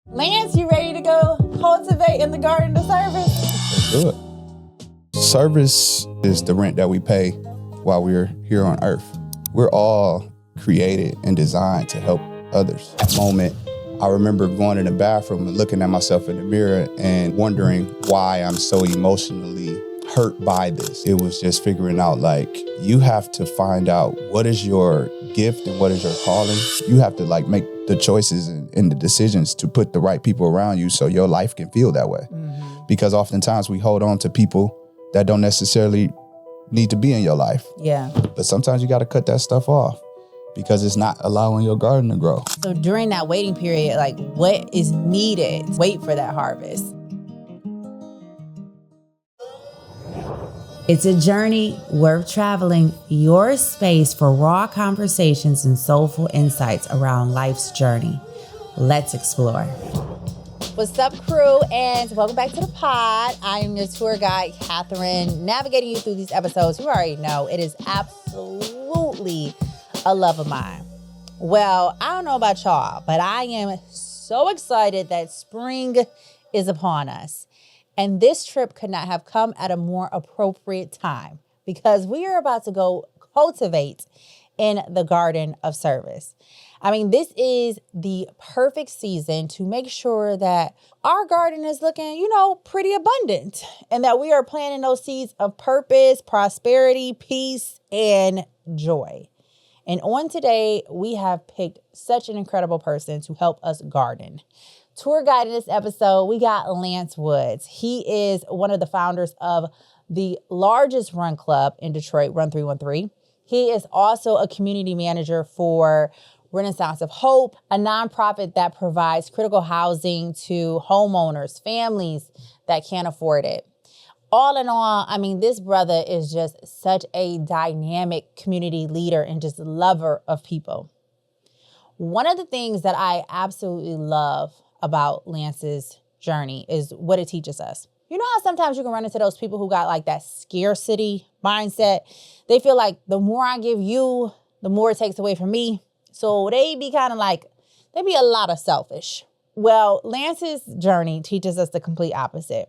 Lance, you ready to go cultivate in the garden of service? Let's do it. Service is the rent that we pay while we're here on earth. We're all created and designed to help others. At that moment, I remember going in the bathroom and looking at myself in the mirror and wondering why I'm so emotionally hurt by this. It was just figuring out, like, you have to find out what is your gift and what is your calling. You have to make the choices and the decisions to put the right people around you so your life can feel that way. Mm-hmm. Because oftentimes we hold on to people that don't necessarily need to be in your life. Yeah. But sometimes you got to cut that stuff off because it's not allowing your garden to grow. So during that waiting period, what is needed to wait for that harvest? It's a journey worth traveling, your space for raw conversations and soulful insights around life's journey. Let's explore. What's up, crew, and welcome back to the pod. I am your tour guide, Catherine, navigating you through these episodes. You already know it is absolutely a love of mine. Well, I don't know about y'all, but I am so excited that spring is upon us. And this trip could not have come at a more appropriate time because we are about to go cultivate in the garden of service. I mean, this is the perfect season to make sure that our garden is looking, pretty abundant and that we are planting those seeds of purpose, prosperity, peace, and joy. And on today, we have picked such an incredible person to help us garden. Tour guide in this episode, we got Lance Woods. He is one of the founders of the largest run club in Detroit, Run 313. He is also a community manager for Renaissance of Hope, a nonprofit that provides critical housing to homeowners, families that can't afford it. All in all, I mean, this brother is just such a dynamic community leader and just lover of people. One of the things that I absolutely love about Lance's journey is what it teaches us. You know how sometimes you can run into those people who got that scarcity mindset? They feel like the more I give you, the more it takes away from me. So they be they be a lot of selfish. Well, Lance's journey teaches us the complete opposite.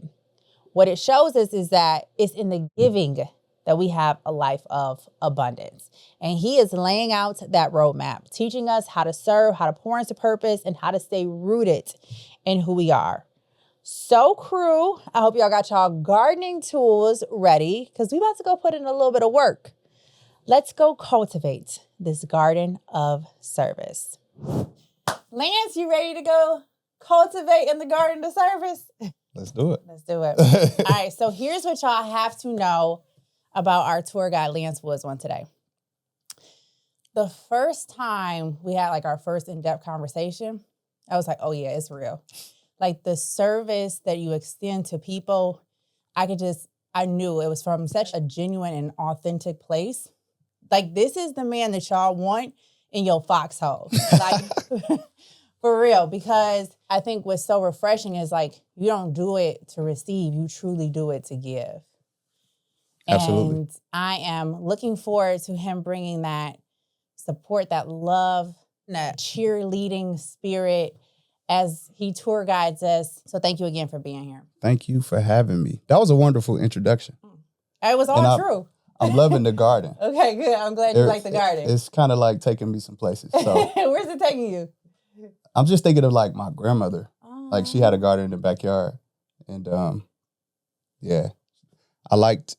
What it shows us is that it's in the giving that we have a life of abundance. And he is laying out that roadmap, teaching us how to serve, how to pour into purpose, and how to stay rooted in who we are. So, crew, I hope y'all got y'all gardening tools ready because we about to go put in a little bit of work. Let's go cultivate this garden of service. Lance, you ready to go cultivate in the garden of service? Let's do it. Let's do it. All right, so here's what y'all have to know about our tour guide, Lance Woods, on today. The first time we had our first in-depth conversation, I was like, oh yeah, it's real. The service that you extend to people, I knew it was from such a genuine and authentic place. This is the man that y'all want in your foxhole. For real, because I think what's so refreshing is you don't do it to receive, you truly do it to give. Absolutely. And I am looking forward to him bringing that support, that love, that cheerleading spirit as he tour guides us. So thank you again for being here. Thank you for having me. That was a wonderful introduction. It was all true. I'm loving the garden. Okay, good. I'm glad you like the garden. It's kind of taking me some places. So where's it taking you? I'm just thinking of my grandmother. Oh. She had a garden in the backyard. And yeah, I liked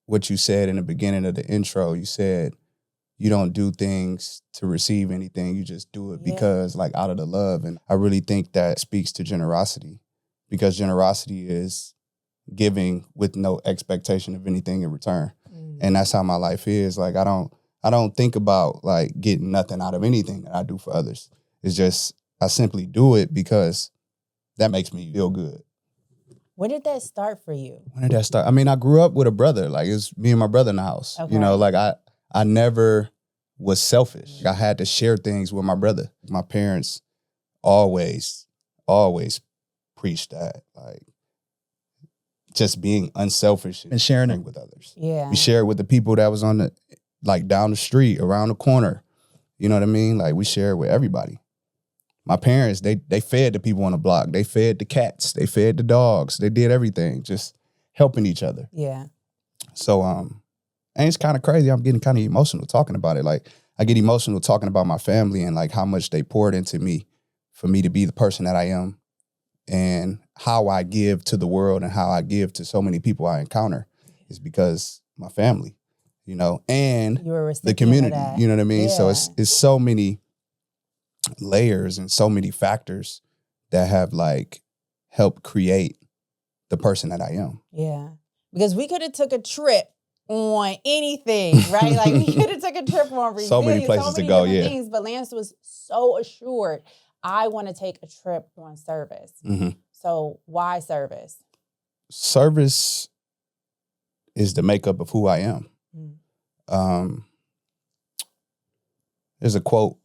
what you said in the beginning of the intro. You said you don't do things to receive anything. You just do it because out of the love. And I really think that speaks to generosity because generosity is giving with no expectation of anything in return. Mm. And that's how my life is. I don't think about getting nothing out of anything that I do for others. It's just, I simply do it because that makes me feel good. When did that start for you? When did that start? I mean, I grew up with a brother. It was me and my brother in the house. Okay. I never was selfish. I had to share things with my brother. My parents always preached that. Just being unselfish and sharing it with others. Yeah. We shared with the people that was on the, down the street, around the corner. You know what I mean? We share it with everybody. my parents, they fed the people on the block. They fed the cats. They fed the dogs. They did everything, just helping each other. Yeah. So, and it's kind of crazy. I'm getting kind of emotional talking about it. Like, I get emotional talking about my family and like how much they poured into me for me to be the person that I am, and how I give to the world and how I give to so many people I encounter is because my family, you know, and the community, you know what I mean? Yeah. So it's so many layers and so many factors that have like helped create the person that I am. Yeah. Because we could have took a trip on anything, right? Like we could have took a trip on Refueling, so many places to go, yeah. Things, but Lance was so assured, I want to take a trip on service. Mm-hmm. So why service? Service is the makeup of who I am. Mm. There's a quote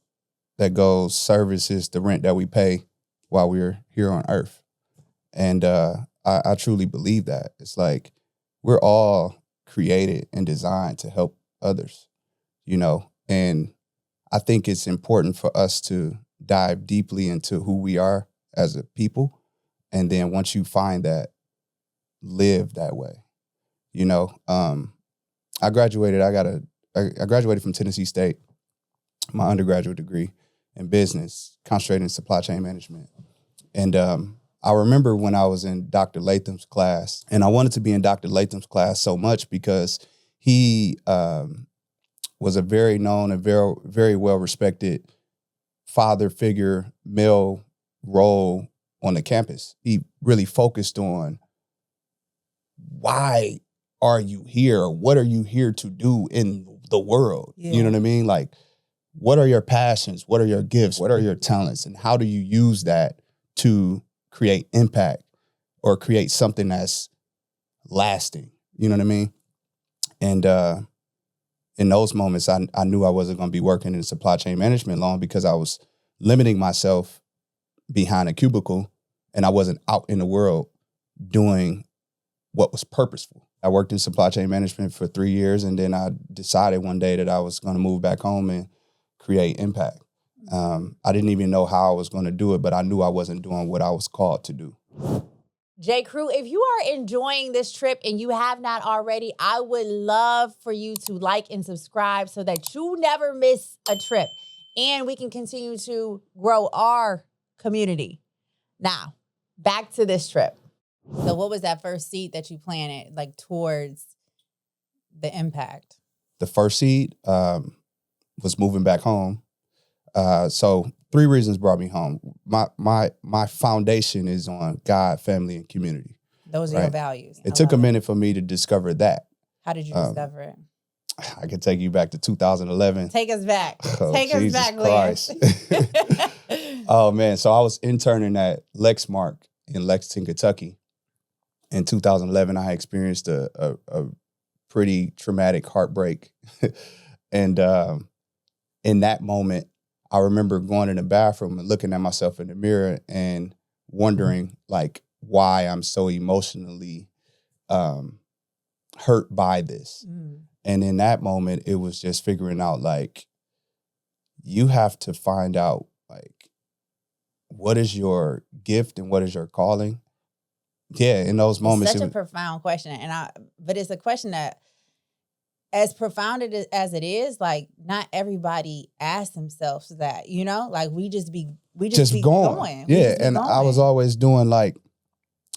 that goes, service is the rent that we pay while we're here on earth. And I truly believe that. It's like we're all created and designed to help others, you know, and I think it's important for us to dive deeply into who we are as a people. And then once you find that, live that way, you know. I graduated from Tennessee State, my undergraduate degree in business, concentrating in supply chain management. And I remember when I was in Dr. Latham's class, and I wanted to be in Dr. Latham's class so much because he was a very known and very, very well-respected father figure, male role on the campus. He really focused on why are you here? What are you here to do in the world? Yeah. You know what I mean? Like, what are your passions? What are your gifts? What are your talents? And how do you use that to create impact or create something that's lasting? You know what I mean? And in those moments, I knew I wasn't going to be working in supply chain management long because I was limiting myself behind a cubicle and I wasn't out in the world doing what was purposeful. I worked in supply chain management for 3 years, and then I decided one day that I was going to move back home and create impact. I didn't even know how I was going to do it, but I knew I wasn't doing what I was called to do. J. Crew, if you are enjoying this trip and you have not already, I would love for you to like and subscribe so that you never miss a trip and we can continue to grow our community. Now, back to this trip. So what was that first seed that you planted, like, towards the impact? The first seed was moving back home. So 3 reasons brought me home. My foundation is on God, family, and community. Those are your values. It took a minute for me to discover that. How did you discover it? I can take you back to 2011. Take us back. Oh, take Jesus us back, Christ. Oh, man. So I was interning at Lexmark in Lexington, Kentucky. In 2011, I experienced a pretty traumatic heartbreak. And in that moment, I remember going in the bathroom and looking at myself in the mirror and wondering, like, why I'm so emotionally hurt by this. Mm. And in that moment, it was just figuring out, like, you have to find out, like, what is your gift and what is your calling? Yeah, in those moments. It's such a profound question. But it's a question that, as profound as it is, like, not everybody asks themselves that, you know? Like, we just be going. Yeah, and I was always doing, like,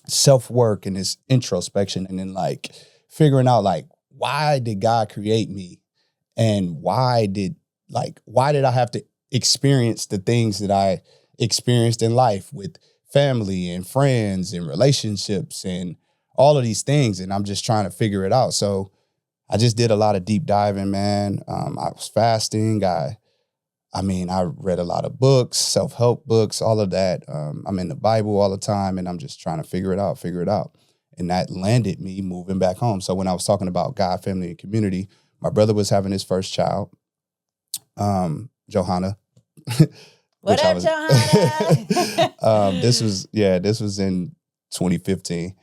self-work and this introspection and then, like, figuring out, like, why did God create me? And why did I have to experience the things that I experienced in life with family and friends and relationships and all of these things? And I'm just trying to figure it out. So I just did a lot of deep diving, man. I was fasting. I read a lot of books, self-help books, all of that. I'm in the Bible all the time, and I'm just trying to figure it out. And that landed me moving back home. So when I was talking about God, family, and community, my brother was having his first child, Johanna. What up, Johanna? This was in 2015.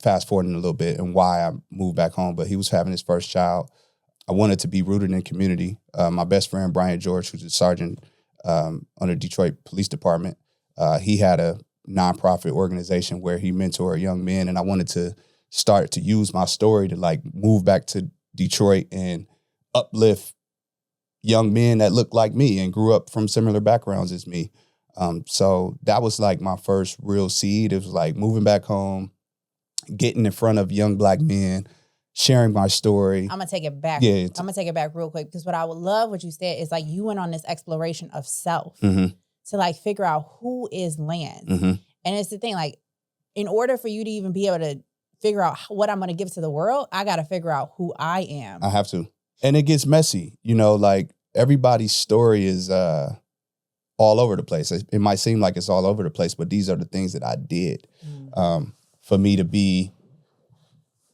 Fast forwarding a little bit and why I moved back home, but he was having his first child. I wanted to be rooted in community. My best friend, Brian George, who's a sergeant on the Detroit Police Department. He had a nonprofit organization where he mentored young men, and I wanted to start to use my story to like move back to Detroit and uplift young men that look like me and grew up from similar backgrounds as me. So that was like my first real seed. It was like moving back home, getting in front of young Black men, sharing my story. I'm gonna take it back. Yeah, I'm gonna take it back real quick, because what I would love what you said is like you went on this exploration of self Mm-hmm. to like figure out who is Lance. Mm-hmm. And it's the thing, like, in order for you to even be able to figure out what I'm gonna give to the world, I gotta figure out who I am. I have to. And it gets messy, you know, like everybody's story is all over the place. It might seem like it's all over the place, but these are the things that I did for me to be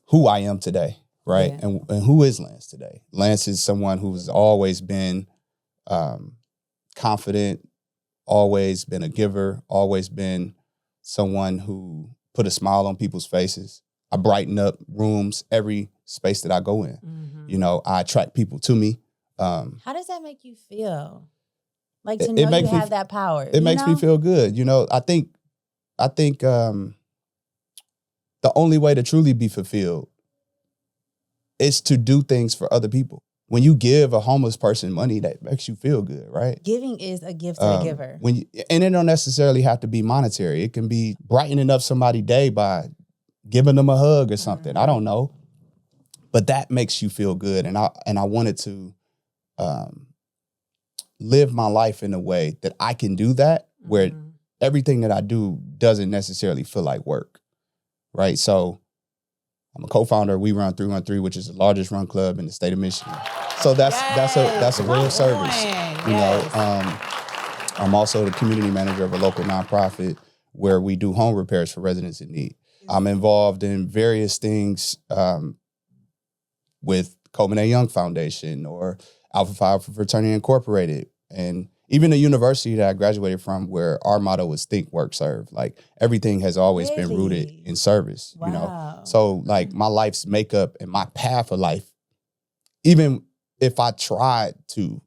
who I am today, right? Yeah. And who is Lance today? Lance is someone who's always been confident, always been a giver, always been someone who put a smile on people's faces. I brighten up rooms, every space that I go in. Mm-hmm. You know, I attract people to me. How does that make you feel? Like to It know you makes me have that power. It makes me feel good. You know, I think the only way to truly be fulfilled is to do things for other people. When you give a homeless person money, that makes you feel good, right? Giving is a gift to the giver. And it don't necessarily have to be monetary. It can be brightening up somebody's day by giving them a hug or something. I don't know. But that makes you feel good. And I wanted to live my life in a way that I can do that, where everything that I do doesn't necessarily feel like work, right? So I'm a co-founder of We Run 313, which is the largest run club in the state of Michigan. So that's a real service. You know, I'm also the community manager of a local nonprofit where we do home repairs for residents in need. I'm involved in various things with Coleman A. Young Foundation or Alpha Phi Fraternity Incorporated, and even the university that I graduated from, where our motto was think, work, serve. Like everything has always been rooted in service, you know? So like my life's makeup and my path of life, even if I tried to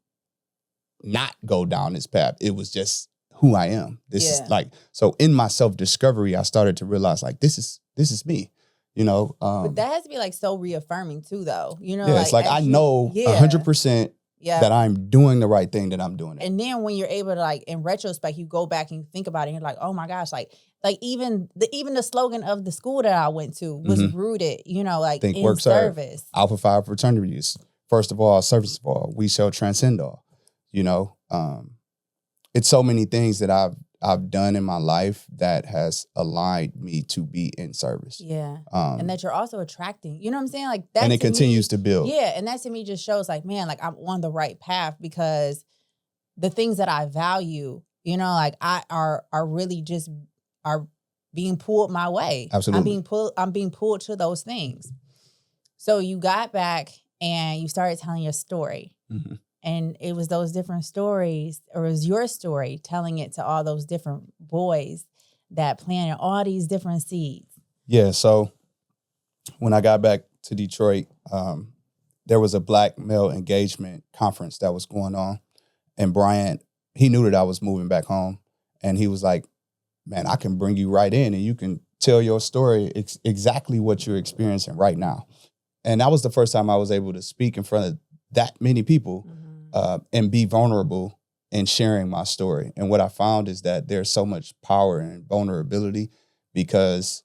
not go down this path, it was just who I am. This is like, so in my self-discovery, I started to realize like, this is me, you know? But that has to be like so reaffirming too, though. You know, yeah, it's like I know 100% that I'm doing the right thing, that I'm doing it. And then when you're able to like, in retrospect, you go back and you think about it and you're like, oh my gosh, like even the slogan of the school that I went to was rooted, you know, like think, in work, service. Serve. Alpha Phi Fraternities. First of all, service of all, we shall transcend all, you know? It's so many things that I've done in my life that has aligned me to be in service. Yeah. And that you're also attracting, you know what I'm saying? Like that. And it continues to build. Yeah. And that to me just shows like, man, like I'm on the right path, because the things that I value, you know, like are really just are being pulled my way. Absolutely. I'm being pulled to those things. So you got back and you started telling your story. Mm-hmm. And it was those different stories, or it was your story telling it to all those different boys that planted all these different seeds. Yeah. So when I got back to Detroit, there was a Black male engagement conference that was going on. And Brian, he knew that I was moving back home. And he was like, man, I can bring you right in and you can tell your story exactly what you're experiencing right now. And that was the first time I was able to speak in front of that many people. Mm-hmm. And be vulnerable in sharing my story. And what I found is that there's so much power in vulnerability, because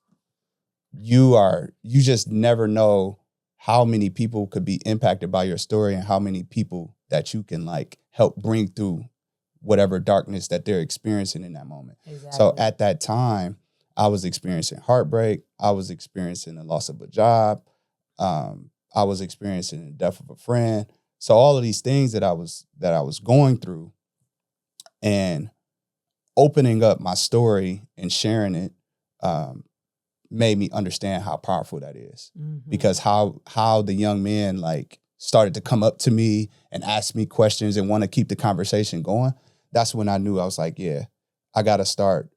you just never know how many people could be impacted by your story and how many people that you can like help bring through whatever darkness that they're experiencing in that moment. Exactly. So at that time, I was experiencing heartbreak. I was experiencing the loss of a job. I was experiencing the death of a friend. So all of these things that I was going through, and opening up my story and sharing it made me understand how powerful that is. Mm-hmm. Because how the young men like started to come up to me and ask me questions and want to keep the conversation going. That's when I knew I was like, yeah, I got to start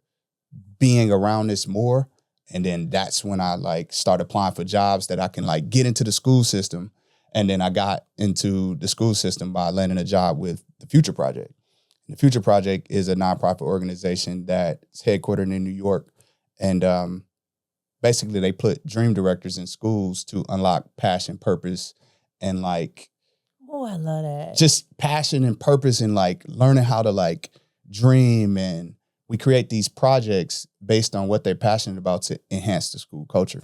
being around this more. And then that's when I like started applying for jobs that I can like get into the school system. And then I got into the school system by landing a job with the Future Project. The Future Project is a nonprofit organization that's headquartered in New York. And basically they put dream directors in schools to unlock passion, purpose, and like, oh, I love that. Just passion and purpose and like learning how to like dream. And we create these projects based on what they're passionate about to enhance the school culture.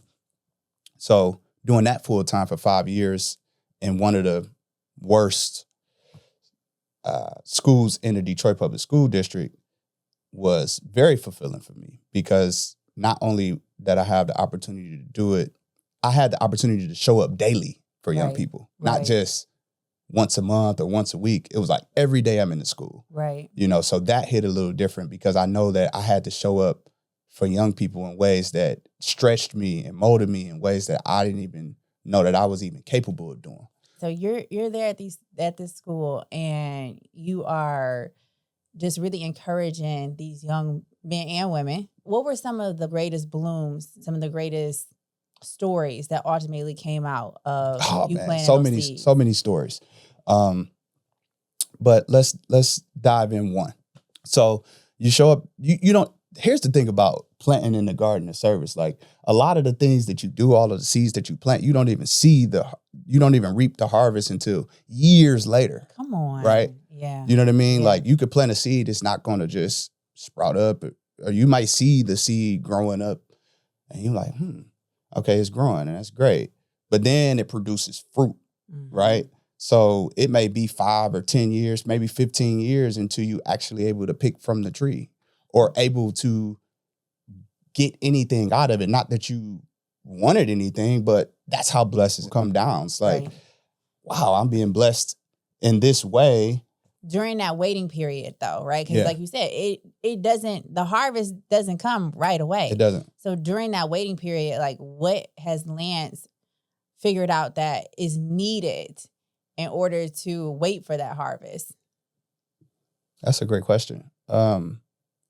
So doing that full time for 5 years in one of the worst schools in the Detroit Public School District was very fulfilling for me, because not only that I have the opportunity to do it, I had the opportunity to show up daily for young people, not just once a month or once a week. It was like every day I'm in the school. Right. You know, so that hit a little different, because I know that I had to show up for young people in ways that stretched me and molded me in ways that I didn't even know that I was even capable of doing. So you're there at this school, and you are just really encouraging these young men and women. What were some of the greatest blooms, some of the greatest stories that ultimately came out of you planting those seeds? So many stories. But let's dive in one. So you show up, you don't, here's the thing about planting in the garden of service. Like, a lot of the things that you do, all of the seeds that you plant, you don't even reap the harvest until years later. Come on. Right? Yeah. You know what I mean? Yeah. Like, you could plant a seed, it's not going to just sprout up, or you might see the seed growing up and you're like, okay, it's growing and that's great. But then it produces fruit, right? So it may be 5 or 10 years, maybe 15 years until you actually able to pick from the tree or able to get anything out of it. Not that you wanted anything, but that's how blessings come down. It's like, wow, I'm being blessed in this way. During that waiting period, though, right? Because like you said, the harvest doesn't come right away. It doesn't. So during that waiting period, like, what has Lance figured out that is needed in order to wait for that harvest? That's a great question. I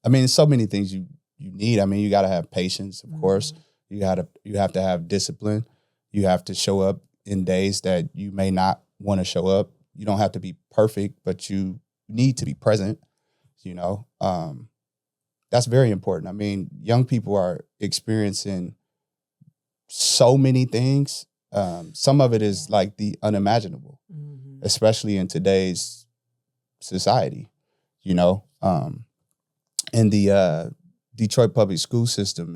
mean, so many things you need. I mean, you got to have patience, of course. You have to have discipline. You have to show up in days that you may not want to show up. You don't have to be perfect, but you need to be present, you know. That's very important. I mean, young people are experiencing so many things. Some of it is like the unimaginable, especially in today's society, you know. And the Detroit public school system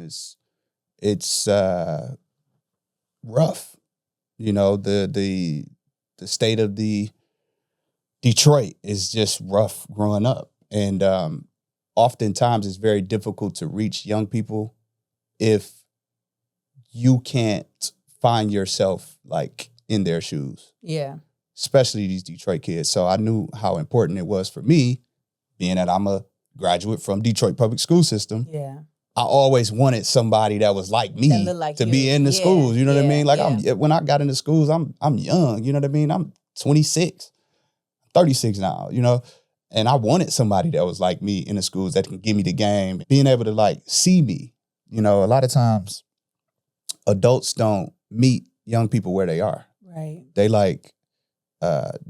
it's rough. You know, the state of the Detroit is just rough growing up. And oftentimes it's very difficult to reach young people if you can't find yourself like in their shoes. Yeah. Especially these Detroit kids. So I knew how important it was for me, being that I'm a graduate from Detroit public school system. Yeah. I always wanted somebody that was like me to be in the schools. You know what I mean? Like when I got into schools, I'm young. You know what I mean? I'm 26, 36 now, you know? And I wanted somebody that was like me in the schools that can give me the game, being able to like see me. You know, a lot of times adults don't meet young people where they are. Right. They like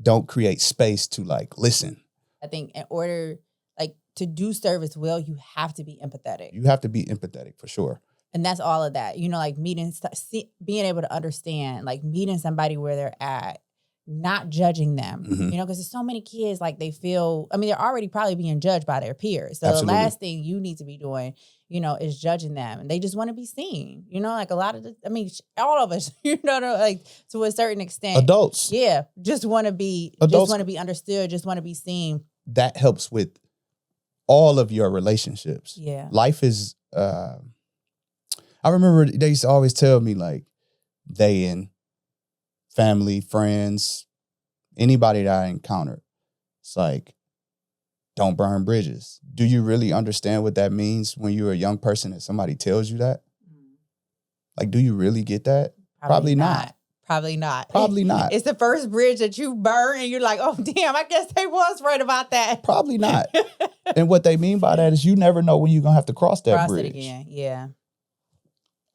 don't create space to like listen. I think in order like to do service well, you have to be empathetic. You have to be empathetic for sure. And that's all of that. You know, like being able to understand, like meeting somebody where they're at, not judging them, you know, because there's so many kids, like they feel, I mean, they're already probably being judged by their peers. So Absolutely. The last thing you need to be doing, you know, is judging them. And they just want to be seen, you know, like a lot of all of us, you know, like to a certain extent. Adults. Yeah. Just want to be understood, just want to be seen. That helps with all of your relationships. Yeah. Life is, I remember they used to always tell me like they and family, friends, anybody that I encountered, it's like, don't burn bridges. Do you really understand what that means when you're a young person and somebody tells you that? Like, do you really get that? Probably not. Probably not. Probably not. It's the first bridge that you burn and you're like, oh, damn, I guess they was right about that. Probably not. And what they mean by that is you never know when you're going to have to cross that bridge. It again. Yeah.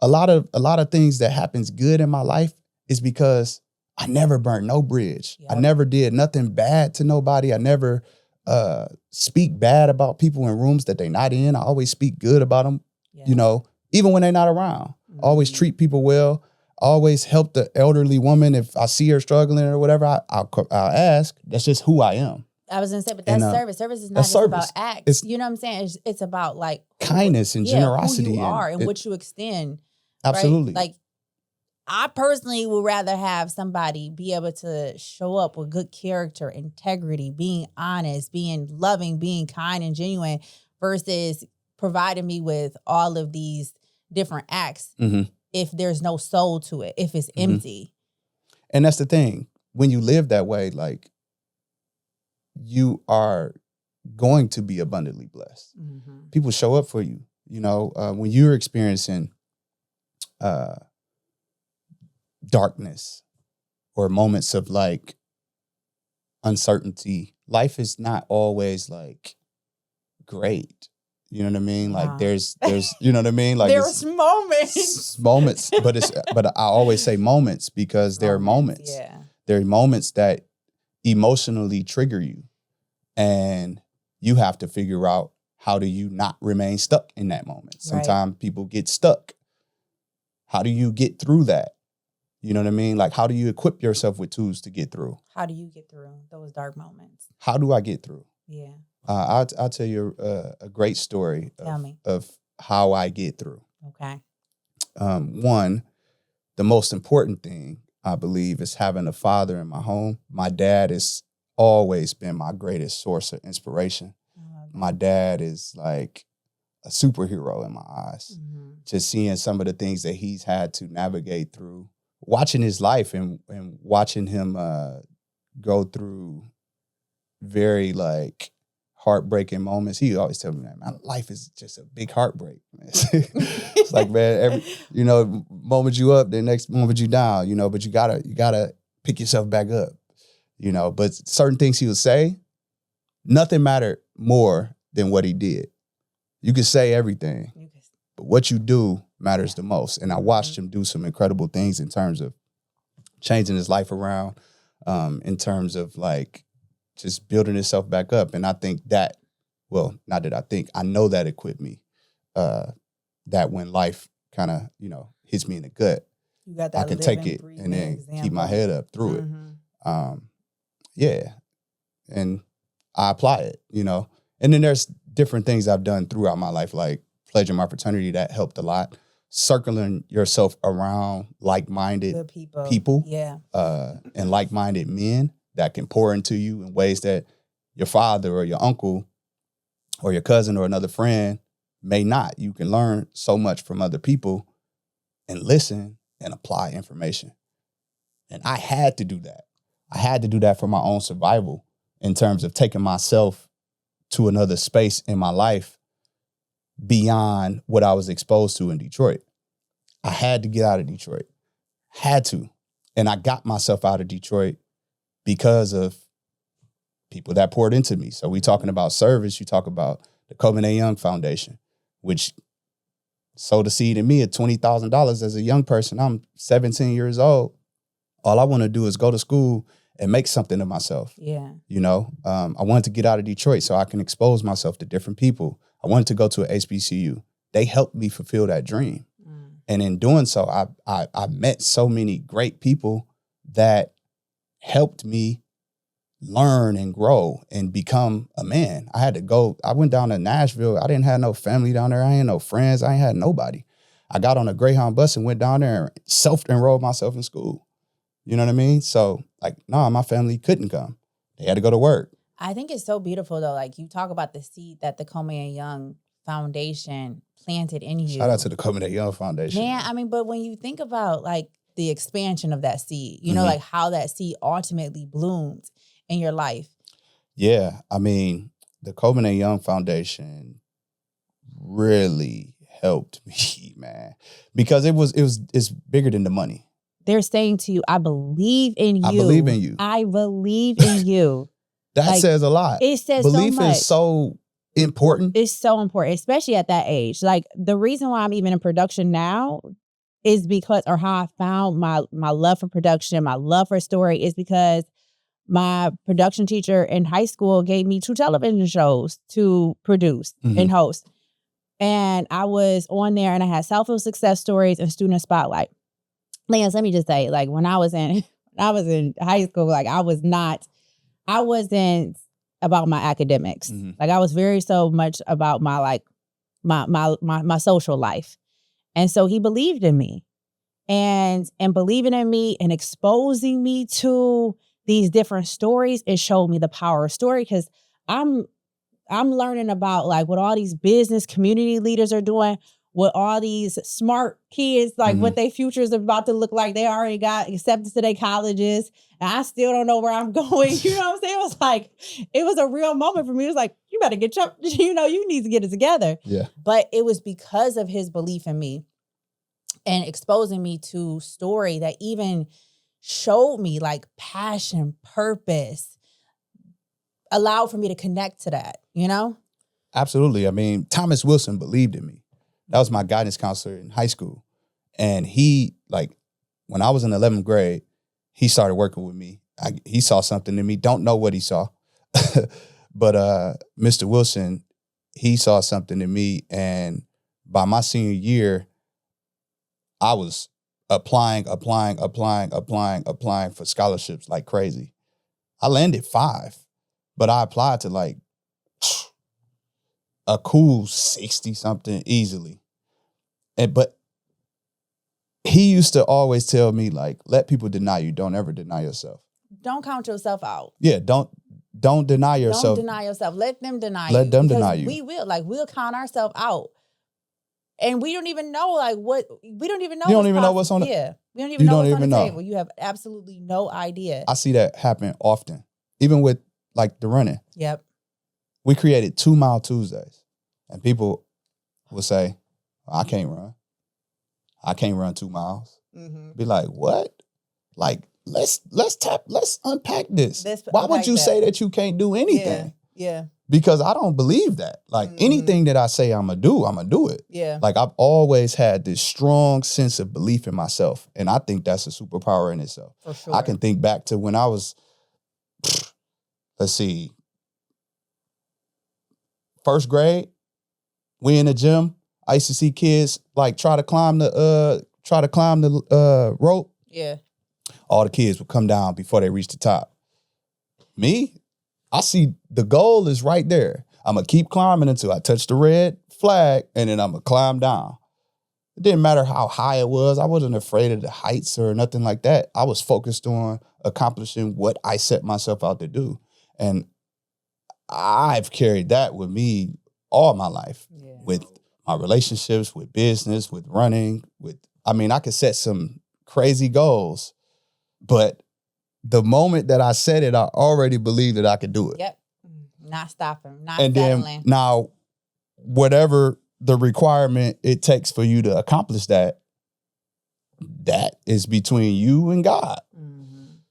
A lot of things that happens good in my life is because I never burned no bridge. Yep. I never did nothing bad to nobody. I never speak bad about people in rooms that they're not in. I always speak good about them, even when they're not around. Always treat people well. Always help the elderly woman if I see her struggling or whatever. I'll ask. That's just who I am. I was gonna say, but that's service. Service is not just about acts. You know what I'm saying? It's about like kindness and generosity. Who you are and what you extend. Absolutely. Right? Like, I personally would rather have somebody be able to show up with good character, integrity, being honest, being loving, being kind and genuine, versus providing me with all of these different acts if there's no soul to it, if it's empty. And that's the thing. When you live that way, like, you are going to be abundantly blessed. People show up for you. When you're experiencing darkness or moments of like uncertainty, life is not always like great. You know what I mean? Like there's you know what I mean? Like there's moments, but I always say moments because there are moments. Yeah. There are moments that emotionally trigger you, and you have to figure out how do you not remain stuck in that moment. Sometimes people get stuck. How do you get through that? You know what I mean? Like, how do you equip yourself with tools to get through? How do you get through those dark moments? How do I get through? Yeah. I'll tell you a great story of how I get through. Okay. One, the most important thing, I believe, is having a father in my home. My dad has always been my greatest source of inspiration. My dad is like a superhero in my eyes. Just seeing some of the things that he's had to navigate through, watching his life and watching him go through very like heartbreaking moments. He always tell me that, man, life is just a big heartbreak. It's like, man, every moment you up, the next moment you down, but you gotta pick yourself back up, but certain things he would say, nothing mattered more than what he did. You could say everything, but what you do matters the most. And I watched him do some incredible things in terms of changing his life around, in terms of like just building himself back up. And I think that, not that I think, I know that equipped me, that when life kind of, hits me in the gut, I can take it and then keep my head up through it. Yeah. And I apply it, And then there's different things I've done throughout my life, like pledging my fraternity, that helped a lot. Circling yourself around like-minded people and like-minded men that can pour into you in ways that your father or your uncle or your cousin or another friend may not. You can learn so much from other people and listen and apply information. And I had to do that. I had to do that for my own survival in terms of taking myself to another space in my life beyond what I was exposed to in Detroit. I had to get out of Detroit. Had to. And I got myself out of Detroit because of people that poured into me. So we talking about service. You talk about the Cultivating Young Foundation, which sowed a seed in me at $20,000 as a young person. I'm 17 years old. All I want to do is go to school and make something of myself. Yeah. I wanted to get out of Detroit so I can expose myself to different people. I wanted to go to an HBCU. They helped me fulfill that dream. And in doing so, I met so many great people that helped me learn and grow and become a man. I went down to Nashville. I didn't have no family down there. I ain't no friends. I ain't had nobody. I got on a Greyhound bus and went down there and self-enrolled myself in school. You know what I mean? So my family couldn't come. They had to go to work. I think it's so beautiful though. Like you talk about the seed that the Cultivating Young Foundation planted in you. Shout out to the Cultivating Young Foundation. Man, but when you think about like the expansion of that seed, like how that seed ultimately bloomed in your life. Yeah. The Cultivating Young Foundation really helped me, man, because it's bigger than the money. They're saying to you, I believe in you. I believe in you. I believe in you. That says a lot. It says belief so much. Is so important. It's so important, especially at that age. Like the reason why I'm even in production now is because, or how I found my love for production, my love for story is because my production teacher in high school gave me 2 television shows to produce and host. And I was on there and I had self-help success stories and student spotlight. Lance, let me just say, like when I was in high school, like I wasn't about my academics. Like I was very so much about my like my social life. And so he believed in me. And believing in me and exposing me to these different stories, it showed me the power of story, because I'm learning about like what all these business community leaders are doing, what all these smart kids, like what their future is about to look like. They already got accepted to their colleges, and I still don't know where I'm going. You know what I'm saying? It was like, it was a real moment for me. It was like, you better get your, you need to get it together. Yeah. But it was because of his belief in me and exposing me to story that even showed me like passion, purpose, allowed for me to connect to that, Absolutely. I mean, Thomas Wilson believed in me. That was my guidance counselor in high school. And he, like, when I was in 11th grade, he started working with me. He saw something in me. Don't know what he saw. But Mr. Wilson, he saw something in me. And by my senior year, I was applying for scholarships like crazy. I landed 5, but I applied to like a cool 60 something easily. But he used to always tell me, like, let people deny you. Don't ever deny yourself. Don't count yourself out. Yeah, don't deny yourself. Don't deny yourself. Let them deny you. Let them deny you. We'll count ourselves out. And we don't even know, we don't even know. You don't even know what's on the Yeah. We don't even know what's on the table. You have absolutely no idea. I see that happen often. Even with like the running. Yep. We created 2 Mile Tuesdays. And people will say, I can't run. I can't run 2 miles. Be like, what? Like, let's unpack this. Why would you say that you can't do anything? Yeah. Because I don't believe that. Like anything that I say I'm going to do it. Yeah. Like I've always had this strong sense of belief in myself. And I think that's a superpower in itself. For sure. I can think back to when I was, let's see, 1st grade, we in the gym. I used to see kids like try to climb the rope. Yeah. All the kids would come down before they reach the top. Me, I see the goal is right there. I'm going to keep climbing until I touch the red flag, and then I'm going to climb down. It didn't matter how high it was. I wasn't afraid of the heights or nothing like that. I was focused on accomplishing what I set myself out to do. And I've carried that with me all my life, with my relationships, with business, with running, I could set some crazy goals, but the moment that I said it, I already believed that I could do it. Yep. Not stopping, not and settling. Then now, whatever the requirement it takes for you to accomplish that is between you and God.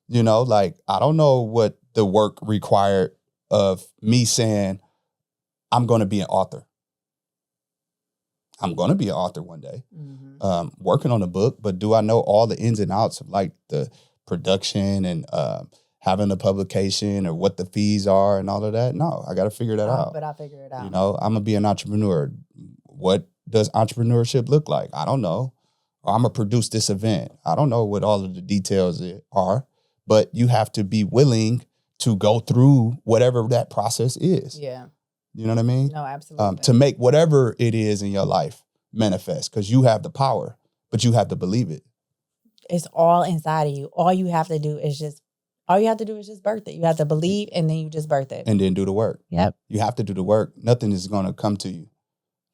Like, I don't know what the work required of me saying, I'm going to be an author. I'm going to be an author one day, working on a book, but do I know all the ins and outs of like the production and having a publication or what the fees are and all of that? No, I got to figure that out. But I'll figure it out. I'm going to be an entrepreneur. What does entrepreneurship look like? I don't know. Or I'm going to produce this event. I don't know what all of the details are, but you have to be willing to go through whatever that process is. Yeah. You know what I mean? No, absolutely. To make whatever it is in your life manifest, because you have the power, but you have to believe it. It's all inside of you. All you have to do is just birth it. You have to believe, and then you just birth it. And then do the work. Yep. You have to do the work. Nothing is going to come to you.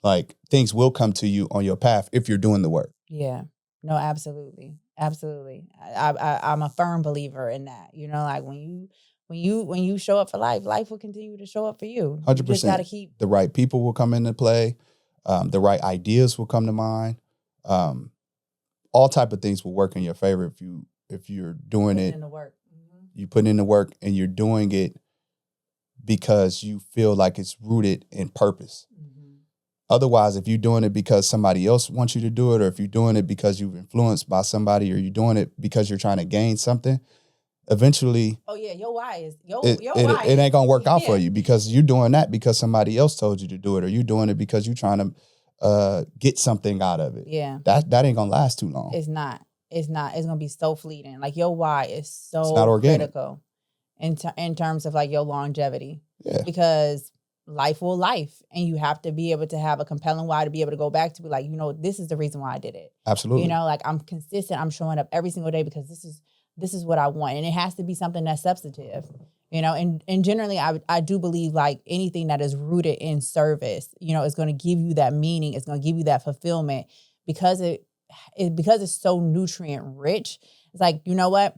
Like, things will come to you on your path if you're doing the work. Yeah. No, absolutely. Absolutely. I'm a firm believer in that. Like when you show up for life will continue to show up for you. 100%. You just got to keep. The right people will come into play. The right ideas will come to mind. All type of things will work in your favor if you're doing it. In the work. You put in the work and you're doing it because you feel like it's rooted in purpose. Otherwise, if you're doing it because somebody else wants you to do it, or if you're doing it because you've influenced by somebody, or you're doing it because you're trying to gain something, eventually Oh yeah, your why is it ain't gonna work out for you because you're doing that because somebody else told you to do it, or you're doing it because you're trying to get something out of it. Yeah. That ain't gonna last too long. It's not. It's gonna be so fleeting. Like your why is so It's not organic. critical in terms of like your longevity. Yeah. Because life will life, and you have to be able to have a compelling why to be able to go back to be like, this is the reason why I did it. Absolutely. Like I'm consistent. I'm showing up every single day because this is what I want, and it has to be something that's substantive. And generally, I do believe like anything that is rooted in service, is going to give you that meaning. It's going to give you that fulfillment because it's so nutrient rich. It's like, you know what?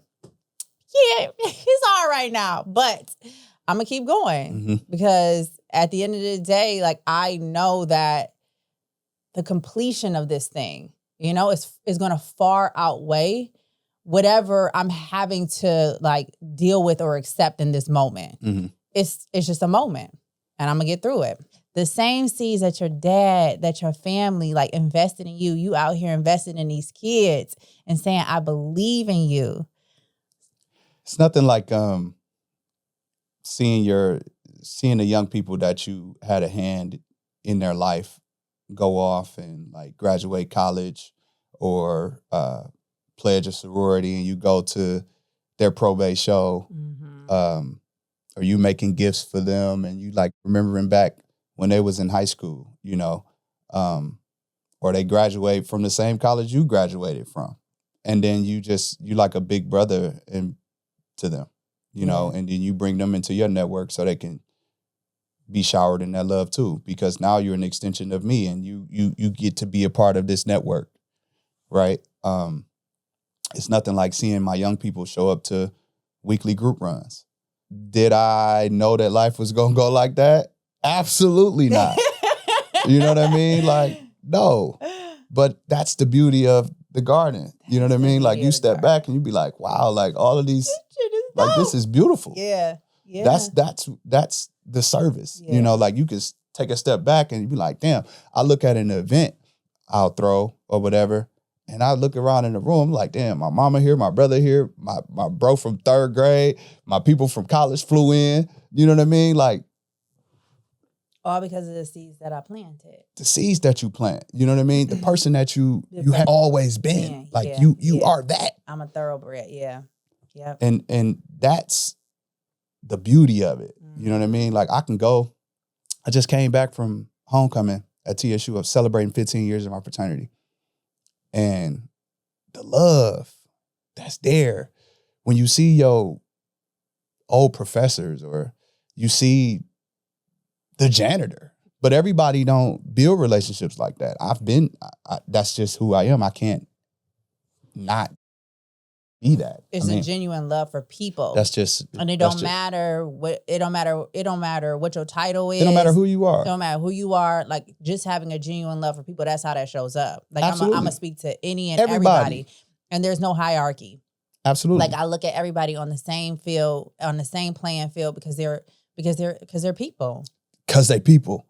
Yeah, it's all right now, but I'm gonna keep going because at the end of the day, like I know that the completion of this thing, is going to far outweigh whatever I'm having to like deal with or accept in this moment. It's just a moment, and I'm gonna get through it. The same seeds that your dad, that your family like invested in you, you out here invested in these kids and saying, I believe in you. It's nothing like seeing the young people that you had a hand in their life go off and like graduate college or pledge a sorority, and you go to their probate show, or you making gifts for them, and you like remembering back when they was in high school, or they graduate from the same college you graduated from, and then you like a big brother to them, and then you bring them into your network so they can be showered in that love too, because now you're an extension of me, and you get to be a part of this network, right? It's nothing like seeing my young people show up to weekly group runs. Did I know that life was gonna go like that? Absolutely not. You know what I mean? Like, no. But that's the beauty of the garden. You know what I mean? Like you step back and you be like, wow, like all of these, like this is beautiful. Yeah. Yeah. That's the service. Yeah. Like you can take a step back and you be like, damn, I look at an event I'll throw or whatever, and I look around in the room like, damn, my mama here, my brother here, my bro from third grade, my people from college flew in. You know what I mean? Like, all because of the seeds that I planted. The seeds that you plant. You know what I mean? The person that you have always been. You are that. I'm a thoroughbred. Yeah. Yeah. And that's the beauty of it. You know what I mean? Like I just came back from homecoming at TSU of celebrating 15 years of my fraternity. And the love that's there when you see your old professors or you see the janitor, but everybody don't build relationships like that. That's just who I am. I can't not be that. It's a genuine love for people. That's just, and it don't matter what your title is. It don't matter who you are. It don't matter who you are. Like just having a genuine love for people. That's how that shows up. Like I'm gonna speak to any and everybody, and there's no hierarchy. Absolutely. Like I look at everybody on the same field, on the same playing field because they're people. Because they people.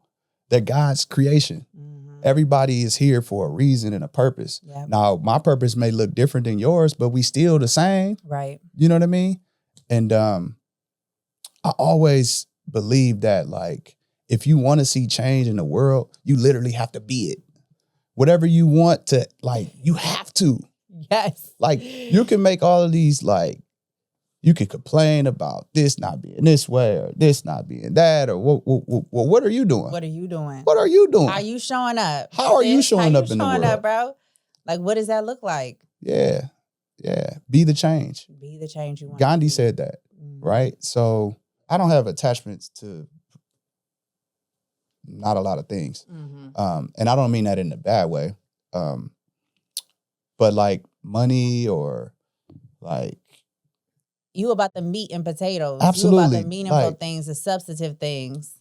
They're God's creation. Everybody is here for a reason and a purpose. Yep. Now, my purpose may look different than yours, but we still the same. Right. You know what I mean? And I always believe that, like, if you want to see change in the world, you literally have to be it. Whatever you want to, like, you have to. Yes. Like, you can make all of these, like, you can complain about this not being this way or this not being that, or what are you doing? What are you doing? What are you doing? Are you showing up? How are you showing up in the world? Bro? Like, what does that look like? Yeah. Yeah. Be the change. Be the change you want. Gandhi said that, right? So I don't have attachments to not a lot of things. And I don't mean that in a bad way. But like money or like, you about the meat and potatoes. Absolutely. You about the meaningful things, the substantive things.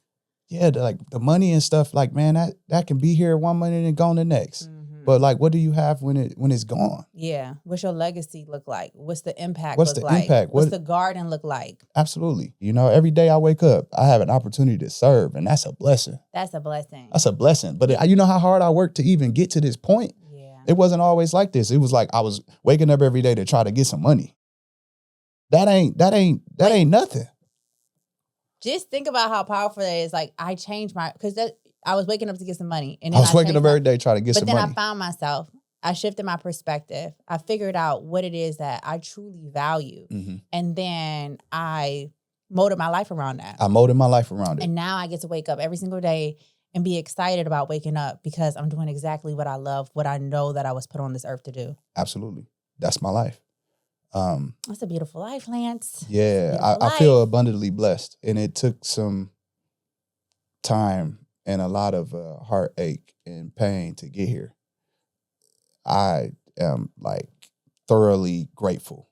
Yeah, like the money and stuff, like, man, that can be here one minute and gone the next. But like, what do you have when it's gone? Yeah. What's your legacy look like? What's the impact What's look the like? impact? What's the garden look like? Absolutely. Every day I wake up, I have an opportunity to serve, and that's a blessing. That's a blessing. That's a blessing. But you know how hard I worked to even get to this point? Yeah. It wasn't always like this. It was like I was waking up every day to try to get some money. that ain't nothing. Just think about how powerful that is. Like, I changed because I was waking up to get some money. And then I was waking up every day trying to get some money. But then I found myself. I shifted my perspective. I figured out what it is that I truly value. Mm-hmm. And then I molded my life around that. I molded my life around it. And now I get to wake up every single day and be excited about waking up because I'm doing exactly what I love, what I know that I was put on this earth to do. Absolutely. That's my life. That's a beautiful life, Lance. Yeah, I feel abundantly blessed. And it took some time and a lot of heartache and pain to get here. I am like thoroughly grateful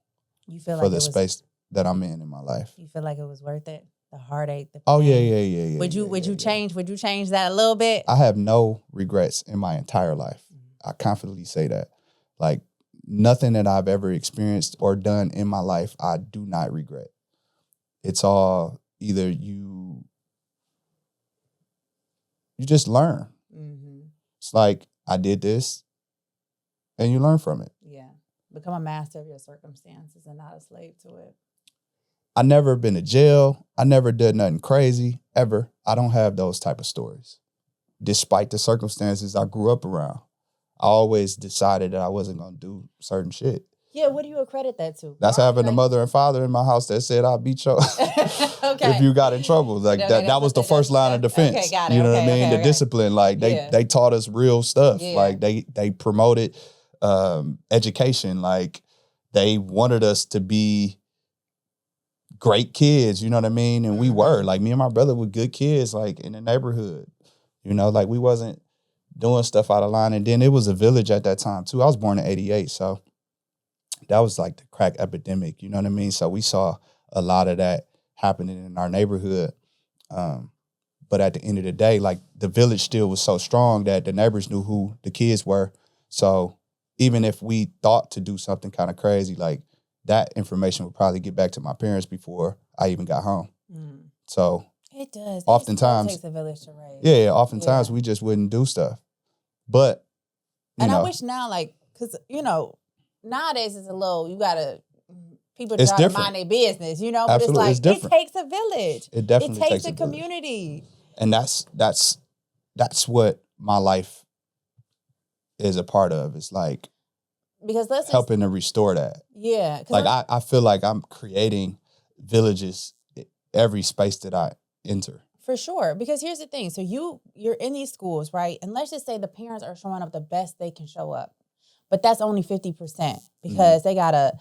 for the space that I'm in my life. You feel like it was worth it? The heartache, the pain. Oh yeah. Would you change that a little bit? I have no regrets in my entire life. I confidently say that. Like nothing that I've ever experienced or done in my life, I do not regret. It's all either you just learn. Mm-hmm. It's like I did this and you learn from it. Yeah. Become a master of your circumstances and not a slave to it. I never been to jail. I never did nothing crazy, ever. I don't have those type of stories. Despite the circumstances I grew up around, I always decided that I wasn't going to do certain shit. Yeah, what do you accredit that to? That's having a mother and father in my house that said, I'll beat you okay. if you got in trouble. Like that was the first line of defense. Okay, got it. You know what I mean? The discipline, like they taught us real stuff. Yeah. Like they promoted education. Like they wanted us to be great kids, you know what I mean? And we were. Like me and my brother were good kids, like in the neighborhood. You know, like we wasn't doing stuff out of line. And then it was a village at that time too. I was born in 88, so that was like the crack epidemic, you know what I mean? So we saw a lot of that happening in our neighborhood. But at the end of the day, like the village still was so strong that the neighbors knew who the kids were. So even if we thought to do something kind of crazy, like that information would probably get back to my parents before I even got home. Mm. So it does. Oftentimes, it takes a village to raise. Yeah, oftentimes we just wouldn't do stuff. But I wish now, like, because nowadays it's a little, people it's try different. To mind their business, But Absolutely, it's like, it takes a village. It definitely takes a community. And that's what my life is a part of. It's like, because helping to restore that. Yeah. Like I feel like I'm creating villages every space that I enter. For sure. Because here's the thing. So you're in these schools, right? And let's just say the parents are showing up the best they can show up. But that's only 50% because they gotta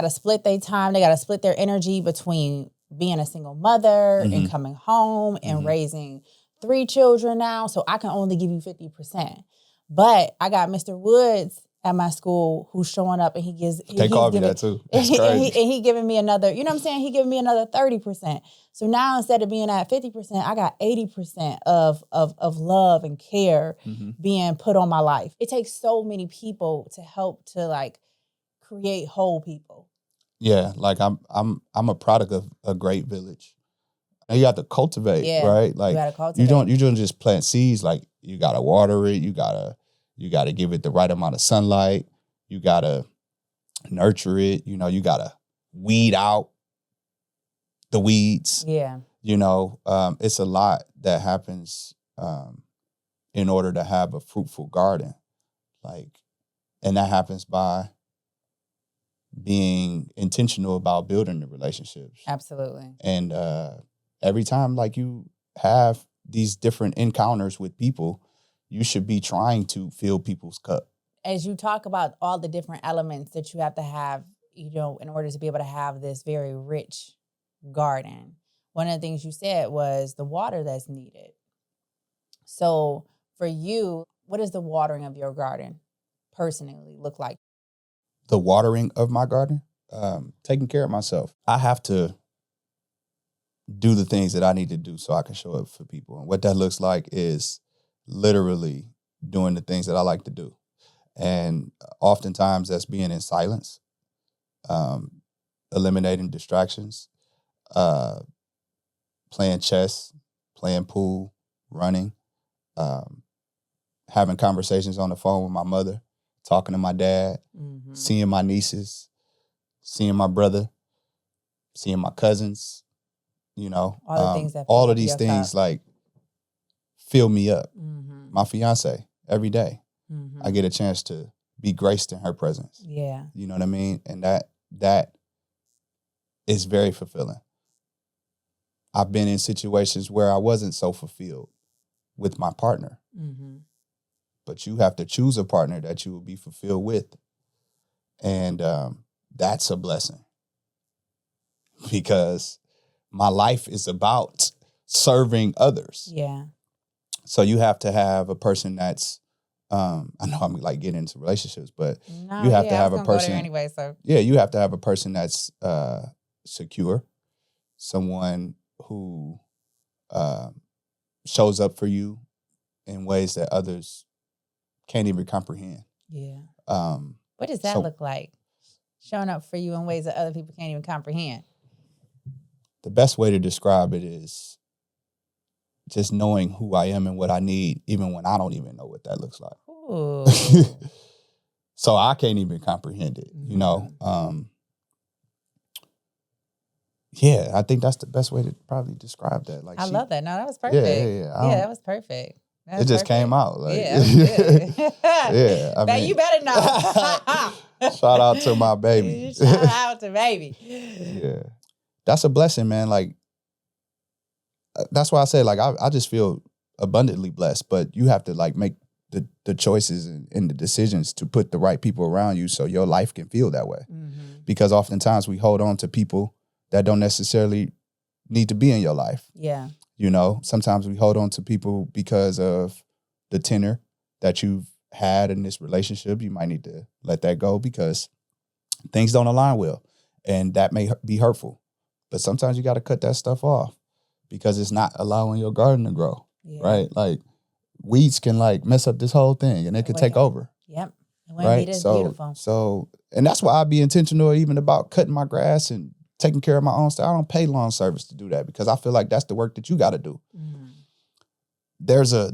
split their time. They gotta split their energy between being a single mother and coming home and raising 3 children now. So I can only give you 50%. But I got Mr. Woods at my school who's showing up and they called me that too. That's crazy. And he giving me another, you know what I'm saying? He giving me another 30%. So now instead of being at 50%, I got 80% of love and care being put on my life. It takes so many people to help to like create whole people. Yeah, like I'm a product of a great village. And you got to cultivate, right? Like you gotta cultivate. You don't just plant seeds. Like you gotta water it. You gotta give it the right amount of sunlight. You gotta nurture it. You gotta weed out the weeds. Yeah. It's a lot that happens in order to have a fruitful garden. And that happens by being intentional about building the relationships. Absolutely. And every time like you have these different encounters with people, you should be trying to fill people's cup. As you talk about all the different elements that you have to have, in order to be able to have this very rich garden, one of the things you said was the water that's needed. So for you, what does the watering of your garden personally look like? The watering of my garden? Taking care of myself. I have to do the things that I need to do so I can show up for people. And what that looks like is literally doing the things that I like to do. And oftentimes that's being in silence, eliminating distractions, playing chess, playing pool, running, having conversations on the phone with my mother, talking to my dad, seeing my nieces, seeing my brother, seeing my cousins, you know, All the things that all fill of up these your things cup. like fill me up. Mm-hmm. My fiance, every day, Mm-hmm. I get a chance to be graced in her presence. Yeah. You know what I mean? And that is very fulfilling. I've been in situations where I wasn't so fulfilled with my partner. Mm-hmm. But you have to choose a partner that you will be fulfilled with. And that's a blessing. Because my life is about serving others. Yeah. So you have to have a person that's, I know I'm like getting into relationships, but No, you have to I have was a gonna go person. there anyway, so. Yeah, you have to have a person that's secure, someone who shows up for you in ways that others can't even comprehend. Yeah. Um, What does that look like? Showing up for you in ways that other people can't even comprehend. The best way to describe it is just knowing who I am and what I need, even when I don't even know what that looks like. Ooh. So I can't even comprehend it, you know? Yeah, I think that's the best way to probably describe that. Like I love that. No, that was perfect. Yeah, that was perfect. It just came out. Like, yeah, that was good. Yeah, I mean, you better know. Shout out to my baby. Shout out to baby. Yeah. That's a blessing, man. Like, that's why I say, like, I just feel abundantly blessed, but you have to, like, make the choices and the decisions to put the right people around you so your life can feel that way. Mm-hmm. Because oftentimes we hold on to people that don't necessarily need to be in your life. Yeah. You know, sometimes we hold on to people because of the tenor that you've had in this relationship. You might need to let that go because things don't align well, and that may be hurtful. But sometimes you got to cut that stuff off because it's not allowing your garden to grow, right? Like, weeds can, like, mess up this whole thing, and it could take over. Yep. Right? Beautiful. So, and that's why I be intentional even about cutting my grass and taking care of my own stuff. I don't pay lawn service to do that because I feel like that's the work that you got to do. Mm. There's a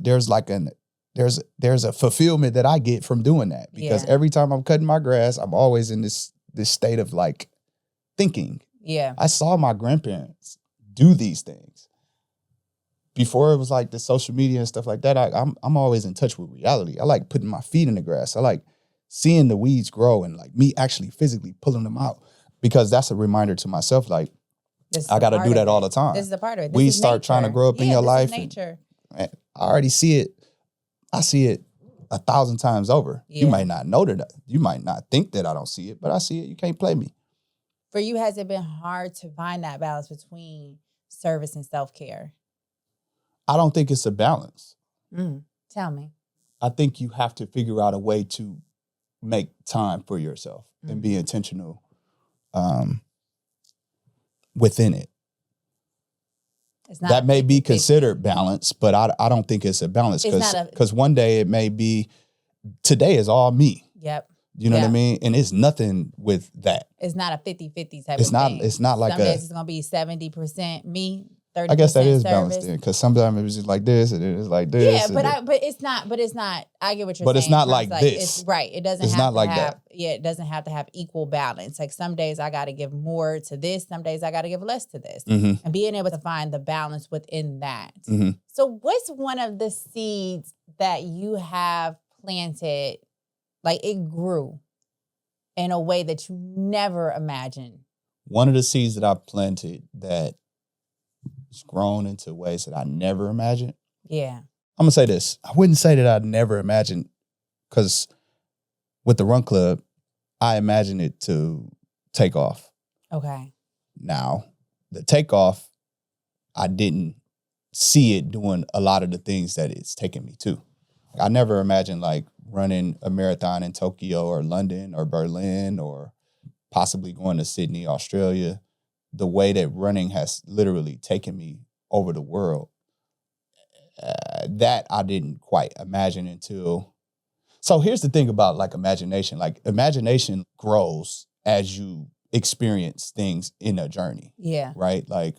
fulfillment that I get from doing that because every time I'm cutting my grass, I'm always in this state of, like, thinking. Yeah. I saw my grandparents do these things. Before it was like the social media and stuff like that, I'm always in touch with reality. I like putting my feet in the grass. I like seeing the weeds grow and, like, me actually physically pulling them out because that's a reminder to myself, like, I got to do that all the time. This is a part of it. Weeds start trying to grow up in your life. Nature. And I already see it. I see it 1,000 times over. Yeah. You might not know that. You might not think that I don't see it, but I see it. You can't play me. For you, has it been hard to find that balance between service and self-care? I don't think it's a balance. Tell me. I think you have to figure out a way to make time for yourself and be intentional within it. That may be considered balance, but I don't think it's a balance because one day it may be, today is all me. Yep. You know what I mean? And it's nothing with that. It's not a 50-50 type of thing. It's not like some days it's going to be 70% me, 30% I guess that is service. balanced then, because sometimes it was just like this and then it's like this. Yeah, but it's not. I get what you're saying. But it's not like this. It's right. It doesn't. It's not like that. Yeah, it doesn't have to have equal balance. Like some days I got to give more to this. Some days I got to give less to this. Mm-hmm. And being able to find the balance within that. Mm-hmm. So, what's one of the seeds that you have planted? Like it grew in a way that you never imagined. One of the seeds that I planted that it's grown into ways that I never imagined. Yeah. I'm going to say this. I wouldn't say that I never imagined, because with the Run Club, I imagined it to take off. Okay. Now, the takeoff, I didn't see it doing a lot of the things that it's taken me to. I never imagined like running a marathon in Tokyo or London or Berlin or possibly going to Sydney, Australia. The way that running has literally taken me over the world, that I didn't quite imagine until. So here's the thing about like imagination. Like imagination grows as you experience things in a journey. Yeah. Right? Like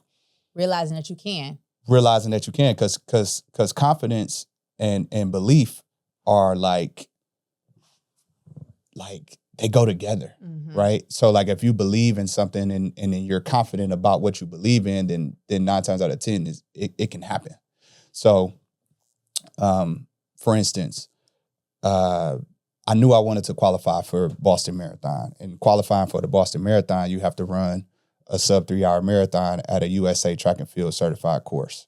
realizing that you can. Because confidence and belief are like they go together, right? So like if you believe in something and then you're confident about what you believe in, then 9 times out of 10 it can happen. So, for instance, I knew I wanted to qualify for Boston Marathon, and qualifying for the Boston Marathon, you have to run a sub 3 hour marathon at a USA track and field certified course.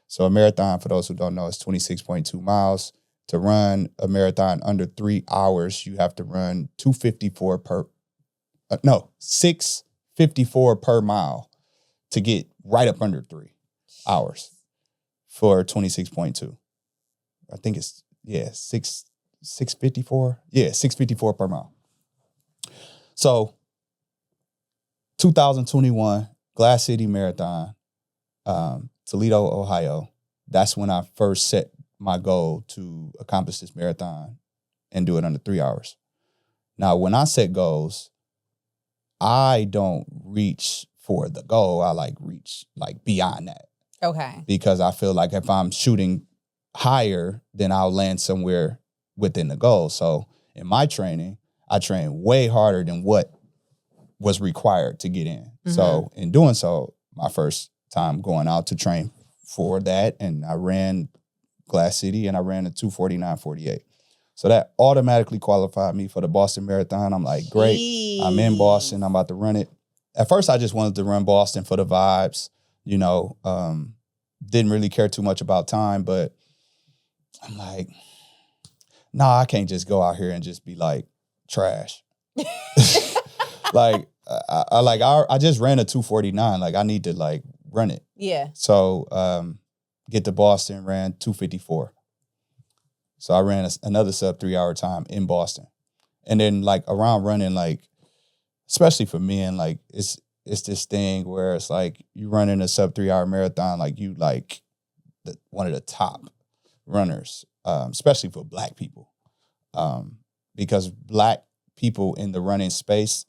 So a marathon, for those who don't know, is 26.2 miles. To run a marathon under 3 hours, you have to run 654 per mile to get right up under 3 hours for 26.2. I think it's, 654. Yeah, 654 per mile. So 2021 Glass City Marathon, Toledo, Ohio. That's when I first set my goal to accomplish this marathon and do it under 3 hours. Now, when I set goals, I don't reach for the goal. I reach beyond that. Okay. Because I feel like if I'm shooting higher, then I'll land somewhere within the goal. So in my training, I train way harder than what was required to get in. Mm-hmm. So in doing so, my first time going out to train for that, and I ran Glass City, and I ran a 2:49:48. So that automatically qualified me for the Boston Marathon. I'm like, great, I'm in Boston, I'm about to run it. At first, I just wanted to run Boston for the vibes, didn't really care too much about time, but I'm like, nah, I can't just go out here and just be like trash. I just ran a 2:49. Like I need to run it. Yeah. So get to Boston, ran 2:54. So I ran another sub 3 hour time in Boston. And then around running, especially for men, it's this thing where it's you running a sub 3 hour marathon, you one of the top runners, especially for Black people. Because Black people in the running space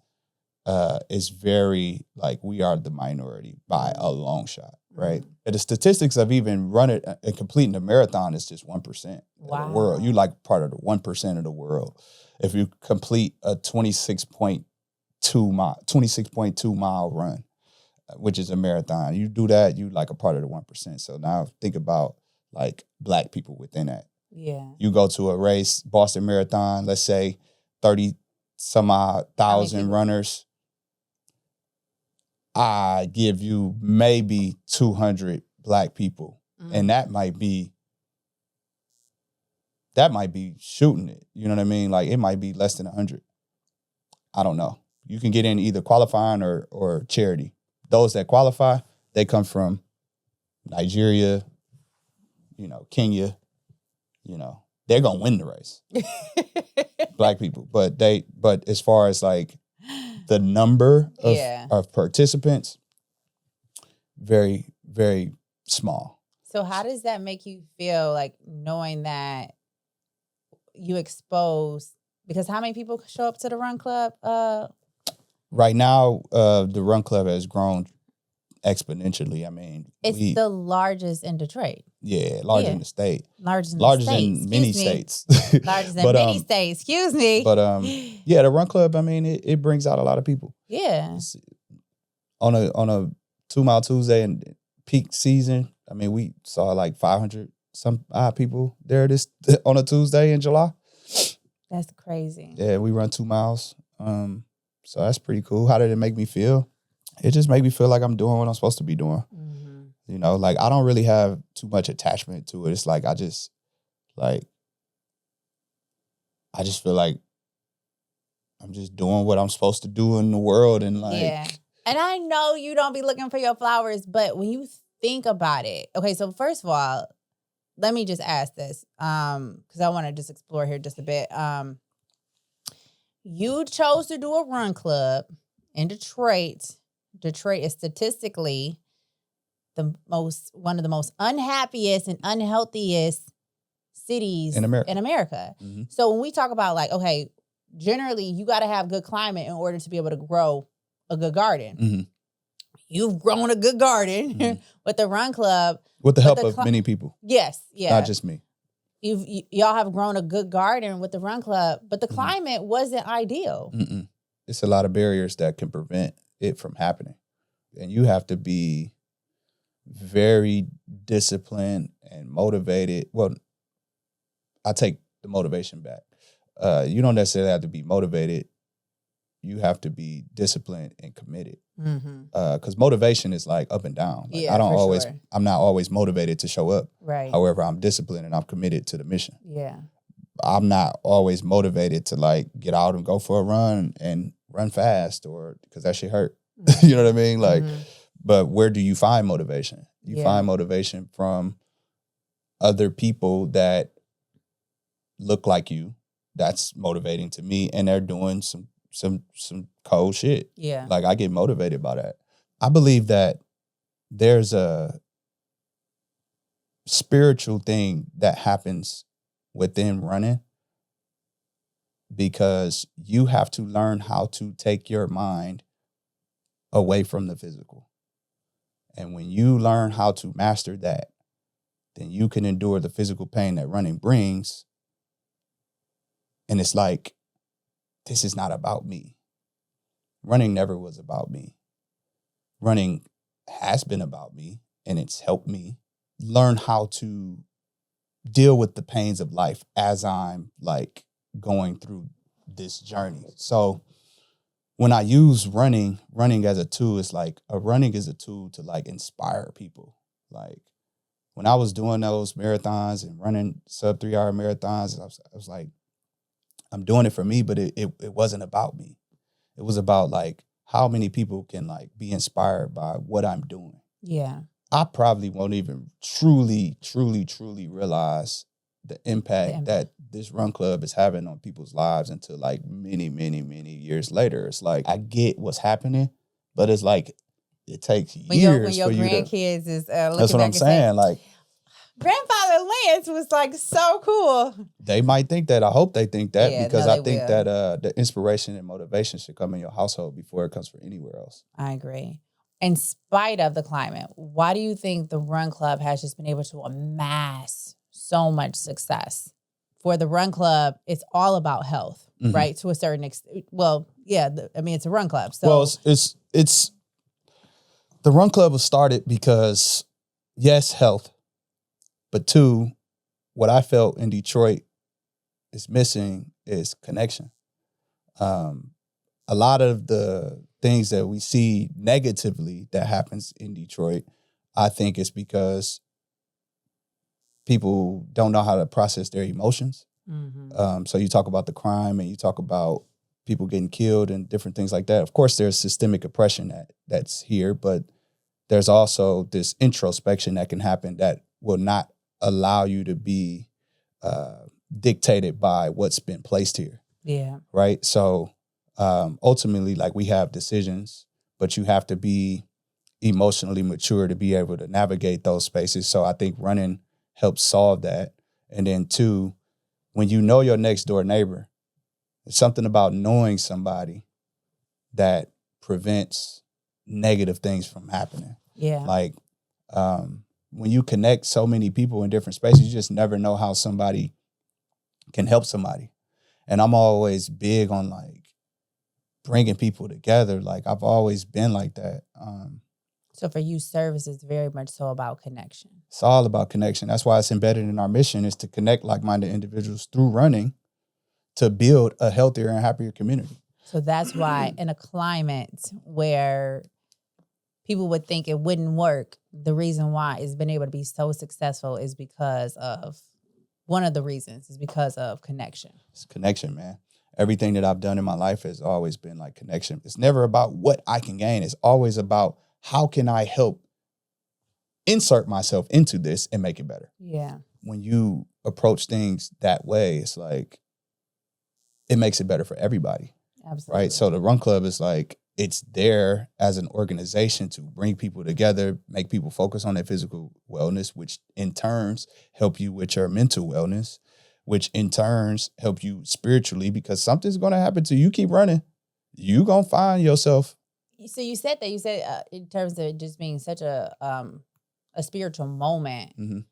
is very, we are the minority by a long shot, right? Mm-hmm. And the statistics of even running and completing the marathon is just 1% wow. of the world. You part of the 1% of the world. If you complete a 26.2 mile run, which is a marathon, you do that, you a part of the 1%. So now think about Black people within that. Yeah. You go to a race, Boston Marathon, let's say 30 some odd thousand runners. I give you maybe 200 Black people. Mm. And that might be shooting it. You know what I mean? It might be less than 100. I don't know. You can get in either qualifying or charity. Those that qualify, they come from Nigeria, Kenya, they're going to win the race. Black people. But as far as the number of participants, very, very small. So how does that make you feel, knowing that you expose, because how many people show up to the run club? Right now, the run club has grown exponentially. I mean, it's the largest in Detroit. Yeah, larger in the state. Larger than many states. Larger than many states. Excuse me. But the run club, I mean, it brings out a lot of people. Yeah. On a 2 Mile Tuesday and peak season, I mean, we saw 500 some odd people there on a Tuesday in July. That's crazy. Yeah, we run 2 miles. So that's pretty cool. How did it make me feel? It just made me feel like I'm doing what I'm supposed to be doing. Mm-hmm. I don't really have too much attachment to it. It's I just feel like I'm just doing what I'm supposed to do in the world. And yeah. And I know you don't be looking for your flowers, but when you think about it, okay, so first of all, let me just ask this, because I want to just explore here just a bit. You chose to do a run club in Detroit. Detroit is statistically one of the most unhappiest and unhealthiest cities in America. Mm-hmm. So when we talk about okay, generally you got to have good climate in order to be able to grow a good garden. Mm-hmm. You've grown a good garden with the run club. With the help of many people. Yes, yeah. Not just me. y'all have grown a good garden with the run club, but the climate wasn't ideal. It's a lot of barriers that can prevent it from happening. And you have to be very disciplined and motivated. Well, I take the motivation back. You don't necessarily have to be motivated. You have to be disciplined and committed. Because motivation is like up and down. Like I'm not always motivated to show up. Right. However, I'm disciplined and I'm committed to the mission. Yeah. I'm not always motivated to like get out and go for a run and run fast or because that shit hurt. You know what I mean? Like, but where do you find motivation? You find motivation from other people that look like you. That's motivating to me. And they're doing some cold shit. Yeah. Like I get motivated by that. I believe that there's a spiritual thing that happens within running because you have to learn how to take your mind away from the physical. And when you learn how to master that, then you can endure the physical pain that running brings. And it's like, this is not about me. Running never was about me. Running has been about me, and it's helped me learn how to deal with the pains of life as I'm like going through this journey. So when I use running as a tool, it's like running is a tool to like inspire people. Like when I was doing those marathons and running sub 3 hour marathons, I was like, I'm doing it for me, but it wasn't about me. It was about like how many people can like be inspired by what I'm doing. Yeah. I probably won't even truly realize the impact that this run club is having on people's lives until like many, many, many years later. It's like, I get what's happening, but it's like, it takes years when your for you grandkids is looking that's what back I'm saying. Like, Grandfather Lance was like so cool. They might think that. I hope they think that because I think will. that the inspiration and motivation should come in your household before it comes from anywhere else. I agree. In spite of the climate, why do you think the Run Club has just been able to amass so much success? For the Run Club, it's all about health, right? To a certain extent. Well, yeah, it's a Run Club. So, well, it's the Run Club was started because, yes, health, but two, what I felt in Detroit is missing is connection. A lot of the things that we see negatively that happens in Detroit, I think is because people don't know how to process their emotions. So you talk about the crime and you talk about people getting killed and different things like that. Of course, there's systemic oppression that's here, but there's also this introspection that can happen that will not allow you to be dictated by what's been placed here. Yeah. Right. So ultimately, like, we have decisions, but you have to be emotionally mature to be able to navigate those spaces. So I think running helps solve that. And then two, when you know your next door neighbor, there's something about knowing somebody that prevents negative things from happening. Yeah. Like, when you connect so many people in different spaces, you just never know how somebody can help somebody. And I'm always big on like bringing people together. Like, I've always been like that. So for you, service is very much so about connection. It's all about connection. That's why it's embedded in our mission, is to connect like-minded individuals through running to build a healthier and happier community. So that's why in a climate where people would think it wouldn't work, the reason why it's been able to be so successful is because of, one of the reasons is because of connection. It's connection, man. Everything that I've done in my life has always been like connection. It's never about what I can gain. It's always about how can I help insert myself into this and make it better. Yeah. When you approach things that way, it's like, it makes it better for everybody. Absolutely. Right? So the Run Club is like, it's there as an organization to bring people together, make people focus on their physical wellness, which in turns help you with your mental wellness, which in turns help you spiritually, because something's going to happen to you. You keep running, you going to find yourself. So you said that, in terms of just being such a spiritual moment.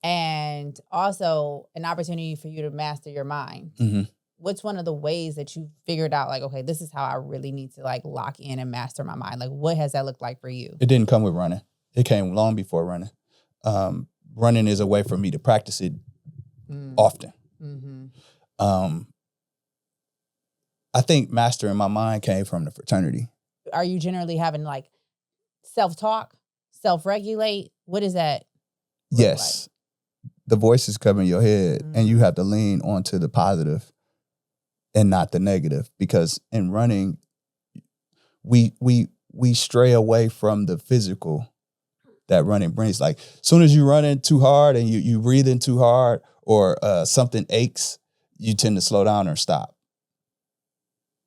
and also an opportunity for you to master your mind. Mm-hmm. What's one of the ways that you figured out, like, okay, this is how I really need to like lock in and master my mind? Like, what has that looked like for you? It didn't come with running. It came long before running. Running is a way for me to practice it often. Mm-hmm. I think mastering my mind came from the fraternity. Are you generally having like self-talk, self-regulate? What is that? Yes. Like? The voices come in your head and you have to lean onto the positive and not the negative, because in running, we stray away from the physical that running brings. Like, as soon as you run in too hard and you breathe in too hard, or something aches, you tend to slow down or stop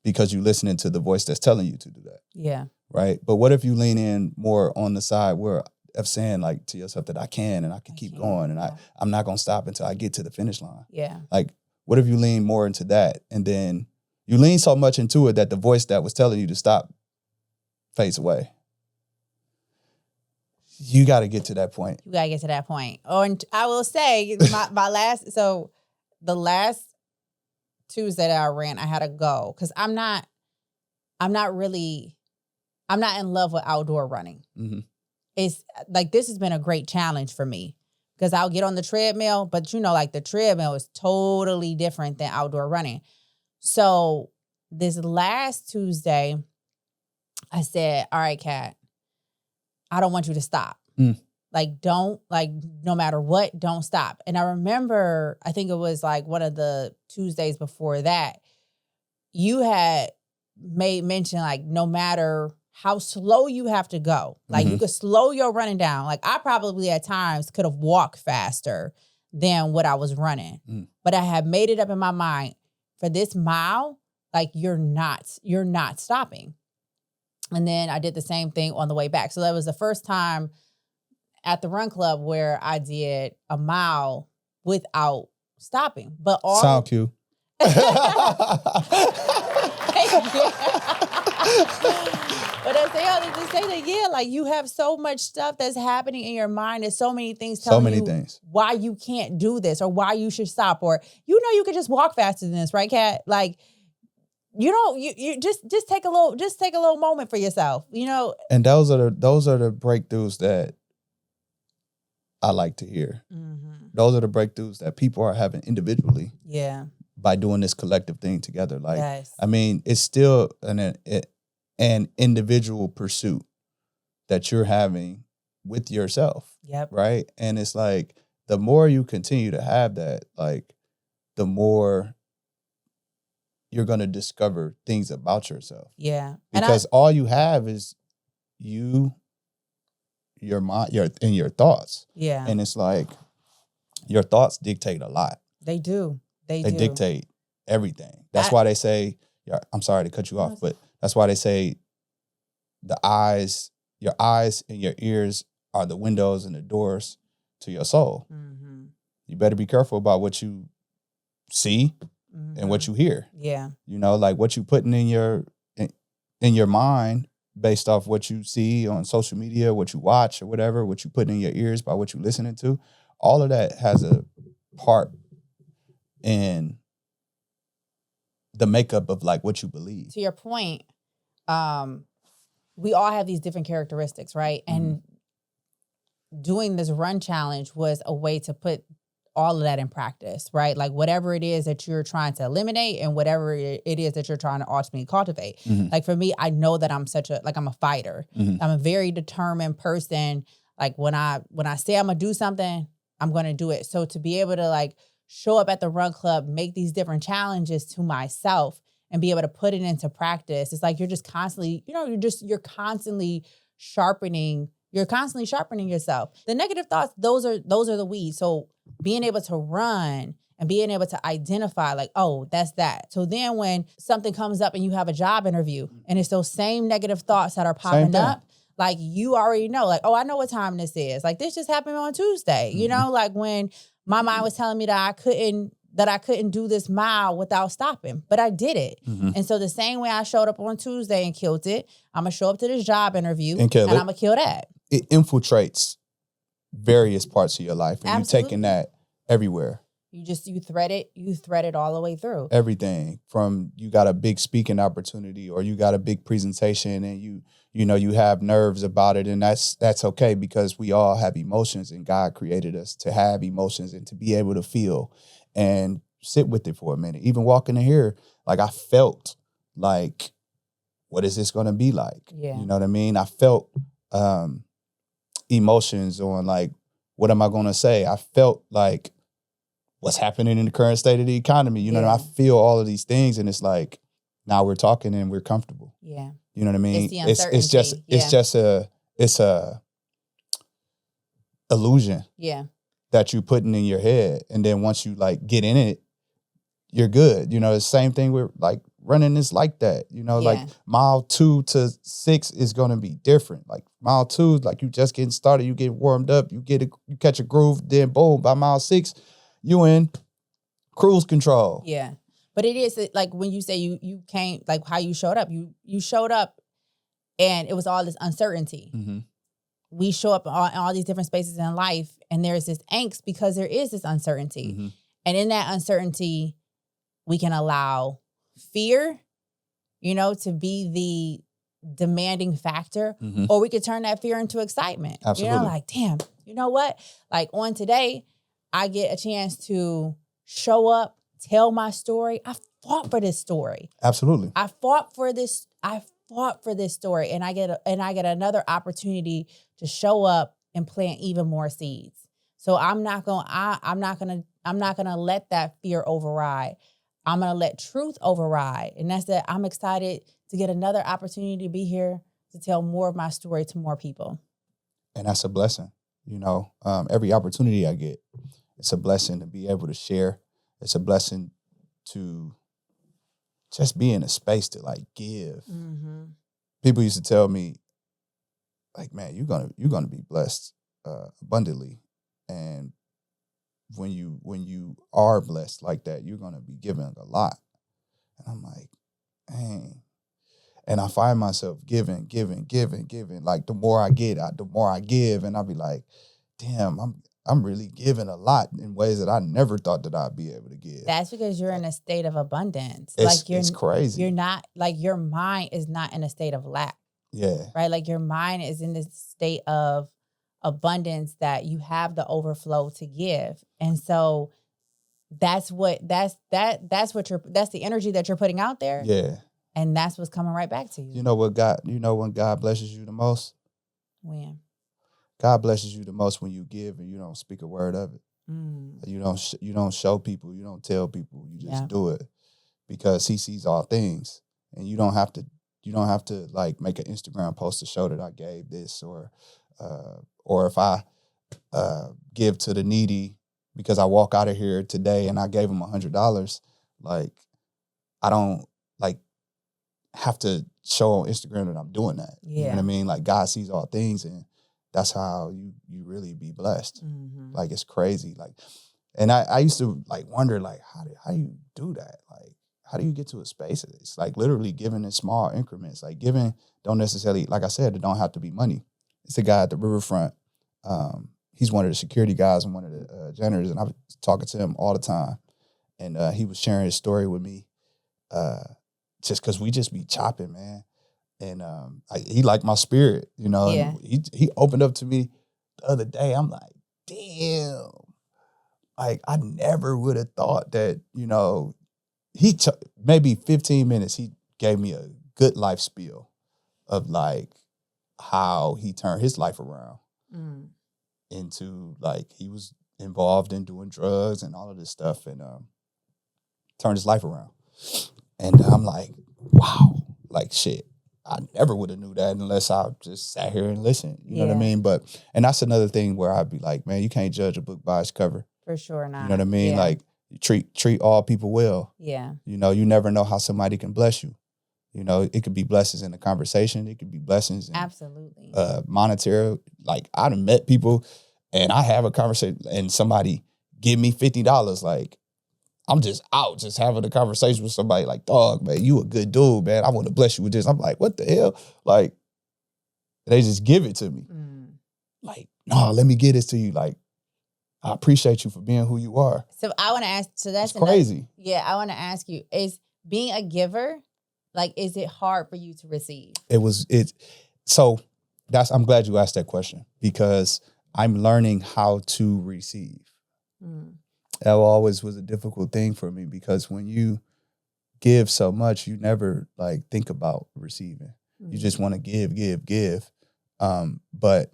because you're listening to the voice that's telling you to do that. Yeah. Right. But what if you lean in more on the side where of saying like to yourself that I can and I can keep going and I'm not going to stop until I get to the finish line. Yeah. Like, what if you lean more into that, and then you lean so much into it that the voice that was telling you to stop fades away? You got to get to that point. You got to get to that point. Oh, and I will say the last Tuesday that I ran, I had to go because I'm not in love with outdoor running. Mm-hmm. It's like, this has been a great challenge for me because I'll get on the treadmill, but like the treadmill is totally different than outdoor running. So this last Tuesday, I said, all right, Kat, I don't want you to stop. Like, don't, like, no matter what, don't stop. And I remember, I think it was like one of the Tuesdays before that, you had made mention, like, no matter how slow you have to go, like you could slow your running down. Like, I probably at times could have walked faster than what I was running, but I had made it up in my mind for this mile, like you're not stopping. And then I did the same thing on the way back. So that was the first time at the run club where I did a mile without stopping. But all sound cue. But I say that, yeah, like you have so much stuff that's happening in your mind. There's so many things telling you why you can't do this or why you should stop, or you could just walk faster than this, right, Kat? Like, you just take a little moment for yourself, And those are the breakthroughs that I like to hear. Mm-hmm. Those are the breakthroughs that people are having individually. Yeah. By doing this collective thing together. Like, yes. I mean, it's still an individual pursuit that you're having with yourself. Yep. Right. And it's like, the more you continue to have that, like, the more you're going to discover things about yourself. Yeah. Because all you have is you, your mind, your thoughts. Yeah. And it's like, your thoughts dictate a lot. They do. They dictate everything. That's why they say, I'm sorry to cut you off, but that's why they say your eyes and your ears are the windows and the doors to your soul. Mm-hmm. You better be careful about what you see and what you hear. Yeah. Like what you putting in your mind based off what you see on social media, what you watch or whatever, what you put in your ears by what you're listening to. All of that has a part in the makeup of like what you believe. To your point, we all have these different characteristics, right? And doing this run challenge was a way to put all of that in practice, right? Like whatever it is that you're trying to eliminate and whatever it is that you're trying to ultimately cultivate. Mm-hmm. Like for me, I know that I'm I'm a fighter. Mm-hmm. I'm a very determined person. Like when I say I'm gonna do something, I'm gonna do it. So to be able to like show up at the run club, make these different challenges to myself and be able to put it into practice, it's like you're just constantly, you're constantly sharpening yourself. The negative thoughts, those are the weeds. So being able to run and being able to identify like, oh, that's that. So then when something comes up and you have a job interview and it's those same negative thoughts that are popping up, like you already know, like, oh, I know what time this is. Like this just happened on Tuesday, like when my mind was telling me that I couldn't do this mile without stopping, but I did it. Mm-hmm. And so the same way I showed up on Tuesday and killed it, I'm going to show up to this job interview and I'm going to kill that. It infiltrates various parts of your life, and you're taking that everywhere. You thread it all the way through. Everything from you got a big speaking opportunity or you got a big presentation and you have nerves about it, and that's okay because we all have emotions and God created us to have emotions and to be able to feel and sit with it for a minute. Even walking in here, like I felt like, what is this going to be like? Yeah. You know what I mean? I felt emotions on like, what am I going to say? I felt like, what's happening in the current state of the economy. You know, I feel all of these things, and it's like, now we're talking and we're comfortable. Yeah. You know what I mean? It's the uncertainty. It's a illusion. Yeah. That you're putting in your head. And then once you like get in it, you're good. You know, the same thing with like running is like that. You know, like mile 2 to 6 is going to be different. Like mile 2, like you just getting started, you get warmed up, you catch a groove, then boom, by mile 6, you in cruise control. Yeah. But it is like when you say you came, like how you showed up, you showed up and it was all this uncertainty. Mm-hmm. We show up in all these different spaces in life and there's this angst because there is this uncertainty. Mm-hmm. And in that uncertainty, we can allow fear, to be the demanding factor, mm-hmm. or we could turn that fear into excitement. Absolutely. Like, damn, you know what? Like on today, I get a chance to show up, tell my story. I fought for this story. Absolutely. I fought for this story, and I get another opportunity to show up and plant even more seeds. So I'm not gonna let that fear override. I'm gonna let truth override, and that's that. I'm excited to get another opportunity to be here to tell more of my story to more people. And that's a blessing. Every opportunity I get, it's a blessing to be able to share. It's a blessing to just be in a space to like give. Mm-hmm. People used to tell me, like, man, you're gonna be blessed abundantly, and when you are blessed like that, you're gonna be giving a lot. And I'm like, dang. And I find myself giving. Like the more I get, the more I give, and I'll be like, damn, I'm really giving a lot in ways that I never thought that I'd be able to give. That's because you're in a state of abundance. It's crazy. You're not, like, your mind is not in a state of lack. Yeah. Right? Like your mind is in this state of abundance that you have the overflow to give. And so that's the energy that you're putting out there. Yeah. And that's what's coming right back to you. You know when God blesses you the most? When? God blesses you the most when you give and you don't speak a word of it. You don't show people, you don't tell people, you just do it because He sees all things, and you don't have to like make an Instagram post to show that I gave this, or if I give to the needy because I walk out of here today and I gave them $100, like I don't like have to show on Instagram that I'm doing that. Yeah. You know what I mean? Like God sees all things, and that's how you really be blessed. Mm-hmm. Like it's crazy. Like, and I used to like wonder like how do you do that? Like how do you get to a space? It's like literally giving in small increments. Like giving don't necessarily, like I said, it don't have to be money. It's a guy at the riverfront. He's one of the security guys and one of the janitors, and I was talking to him all the time. And he was sharing his story with me, just because we just be chopping, man. And he liked my spirit, Yeah. And he opened up to me the other day. I'm like, damn. Like, I never would have thought that, maybe 15 minutes, he gave me a good life spiel of, like, how he turned his life around into, like, he was involved in doing drugs and all of this stuff, and turned his life around. And I'm like, wow, like, shit. I never would have knew that unless I just sat here and listened. You know what I mean? And that's another thing where I'd be like, man, you can't judge a book by its cover. For sure not. You know what I mean? Yeah. Like treat all people well. Yeah. You never know how somebody can bless you. It could be blessings in the conversation. It could be blessings in absolutely monetary. Like I done met people and I have a conversation and somebody give me $50. Like I'm just out, just having a conversation with somebody like, dog, man, you a good dude, man. I want to bless you with this. I'm like, what the hell? Like, they just give it to me. Like, no, let me get this to you. Like, I appreciate you for being who you are. So I want to ask, so that's crazy. Yeah, I want to ask you, is being a giver, like, is it hard for you to receive? So I'm glad you asked that question, because I'm learning how to receive. That always was a difficult thing for me, because when you give so much, you never like think about receiving. You just want to give. But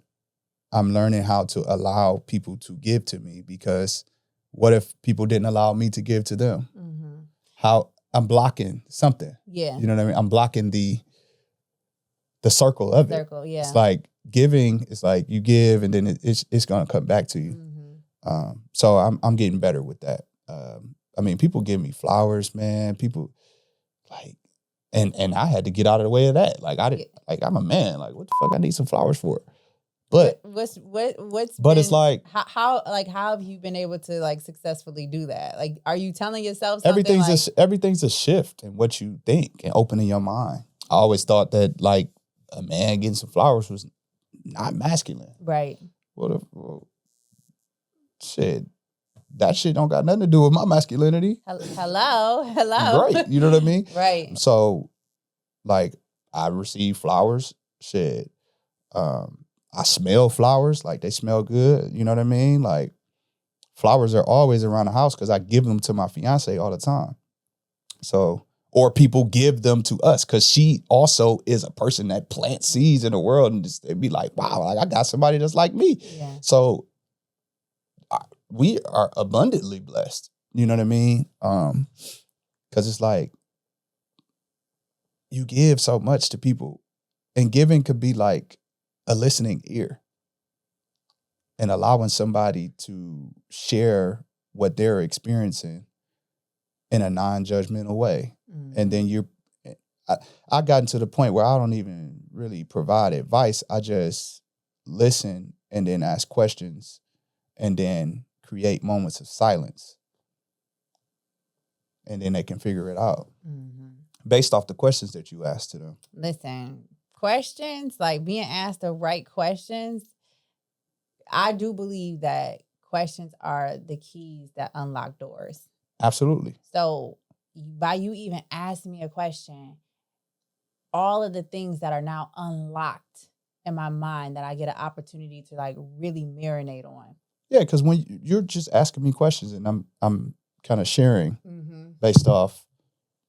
I'm learning how to allow people to give to me, because what if people didn't allow me to give to them? How I'm blocking something. Yeah. You know what I mean? I'm blocking the circle of it. Yeah. It's like giving, it's like you give and then it's going to come back to you. So I'm getting better with that. I mean, people give me flowers, man. People like, and I had to get out of the way of that. Like I'm a man. Like, what the fuck I need some flowers for? But it's like, how have you been able to like successfully do that? Like, are you telling yourself something everything's a shift in what you think and opening your mind. I always thought that like a man getting some flowers was not masculine. Right. Well, shit, that shit don't got nothing to do with my masculinity. Hello. Right. You know what I mean? Right. So, like, I receive flowers. Shit. I smell flowers. Like, they smell good. You know what I mean? Like, flowers are always around the house because I give them to my fiance all the time. So, or people give them to us because she also is a person that plants seeds in the world, and just, they'd be like, wow, like I got somebody that's like me. Yeah. So we are abundantly blessed. You know what I mean? Because it's like you give so much to people, and giving could be like a listening ear and allowing somebody to share what they're experiencing in a non-judgmental way. And then I gotten to the point where I don't even really provide advice. I just listen and then ask questions and then create moments of silence. And then they can figure it out based off the questions that you ask to them. Listen, questions, like being asked the right questions, I do believe that questions are the keys that unlock doors. Absolutely. So by you even asking me a question, all of the things that are now unlocked in my mind that I get an opportunity to like really marinate on. Yeah, because when you're just asking me questions and I'm kind of sharing based off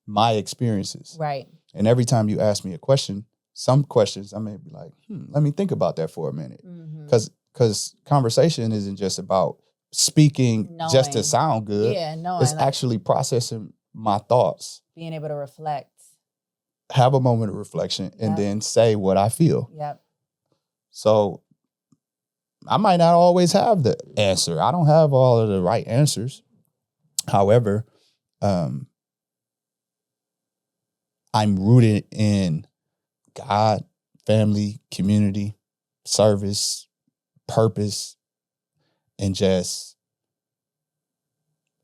my experiences. Right. And every time you ask me a question, some questions I may be like, let me think about that for a minute. Because conversation isn't just about speaking just to sound good. Yeah, knowing. It's actually processing my thoughts. Being able to reflect. Have a moment of reflection and then say what I feel. Yep. So I might not always have the answer. I don't have all of the right answers. However, I'm rooted in God, family, community, service, purpose, and just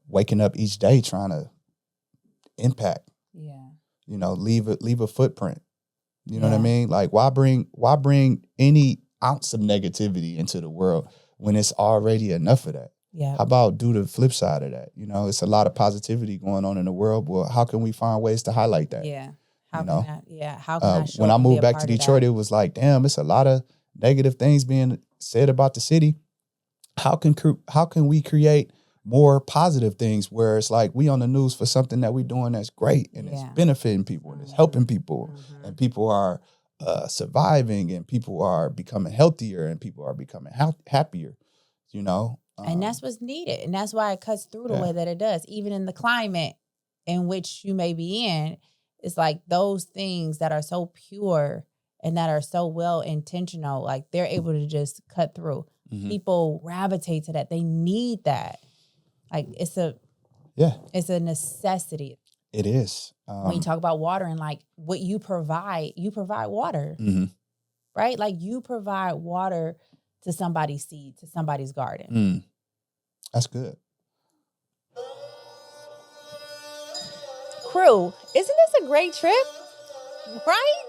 waking up each day trying to impact. Yeah. You know, leave a footprint. You know what I mean? Like, why bring any ounce of negativity into the world when it's already enough of that? Yeah. How about do the flip side of that? You know, it's a lot of positivity going on in the world. Well, how can we find ways to highlight that? Yeah. How can I show when I moved back to Detroit, it was like, damn, it's a lot of negative things being said about the city. How can we create more positive things where it's like we on the news for something that we doing that's great and it's benefiting people and it's helping people and people are surviving and people are becoming healthier and people are becoming happier, you know? And that's what's needed. And that's why it cuts through the way that it does. Even in the climate in which you may be in, it's like those things that are so pure and that are so well intentional, like they're able to just cut through. People gravitate to that. They need that. Like it's a necessity. It is. When you talk about water and like what you provide water, right? Like you provide water to somebody's seed, to somebody's garden. That's good. Crew, isn't this a great trip? Right?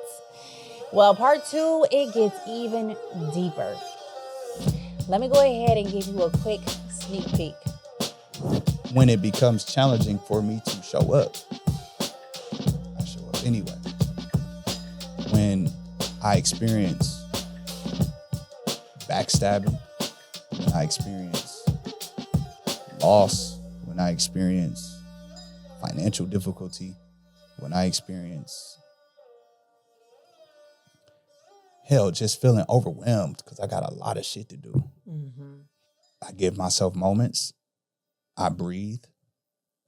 Well, part 2, it gets even deeper. Let me go ahead and give you a quick sneak peek. When it becomes challenging for me to show up, I show up anyway. When I experience backstabbing, when I experience loss, when I experience financial difficulty, when I experience, hell, just feeling overwhelmed because I got a lot of shit to do. Mm-hmm. I give myself moments, I breathe,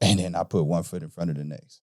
and then I put one foot in front of the next.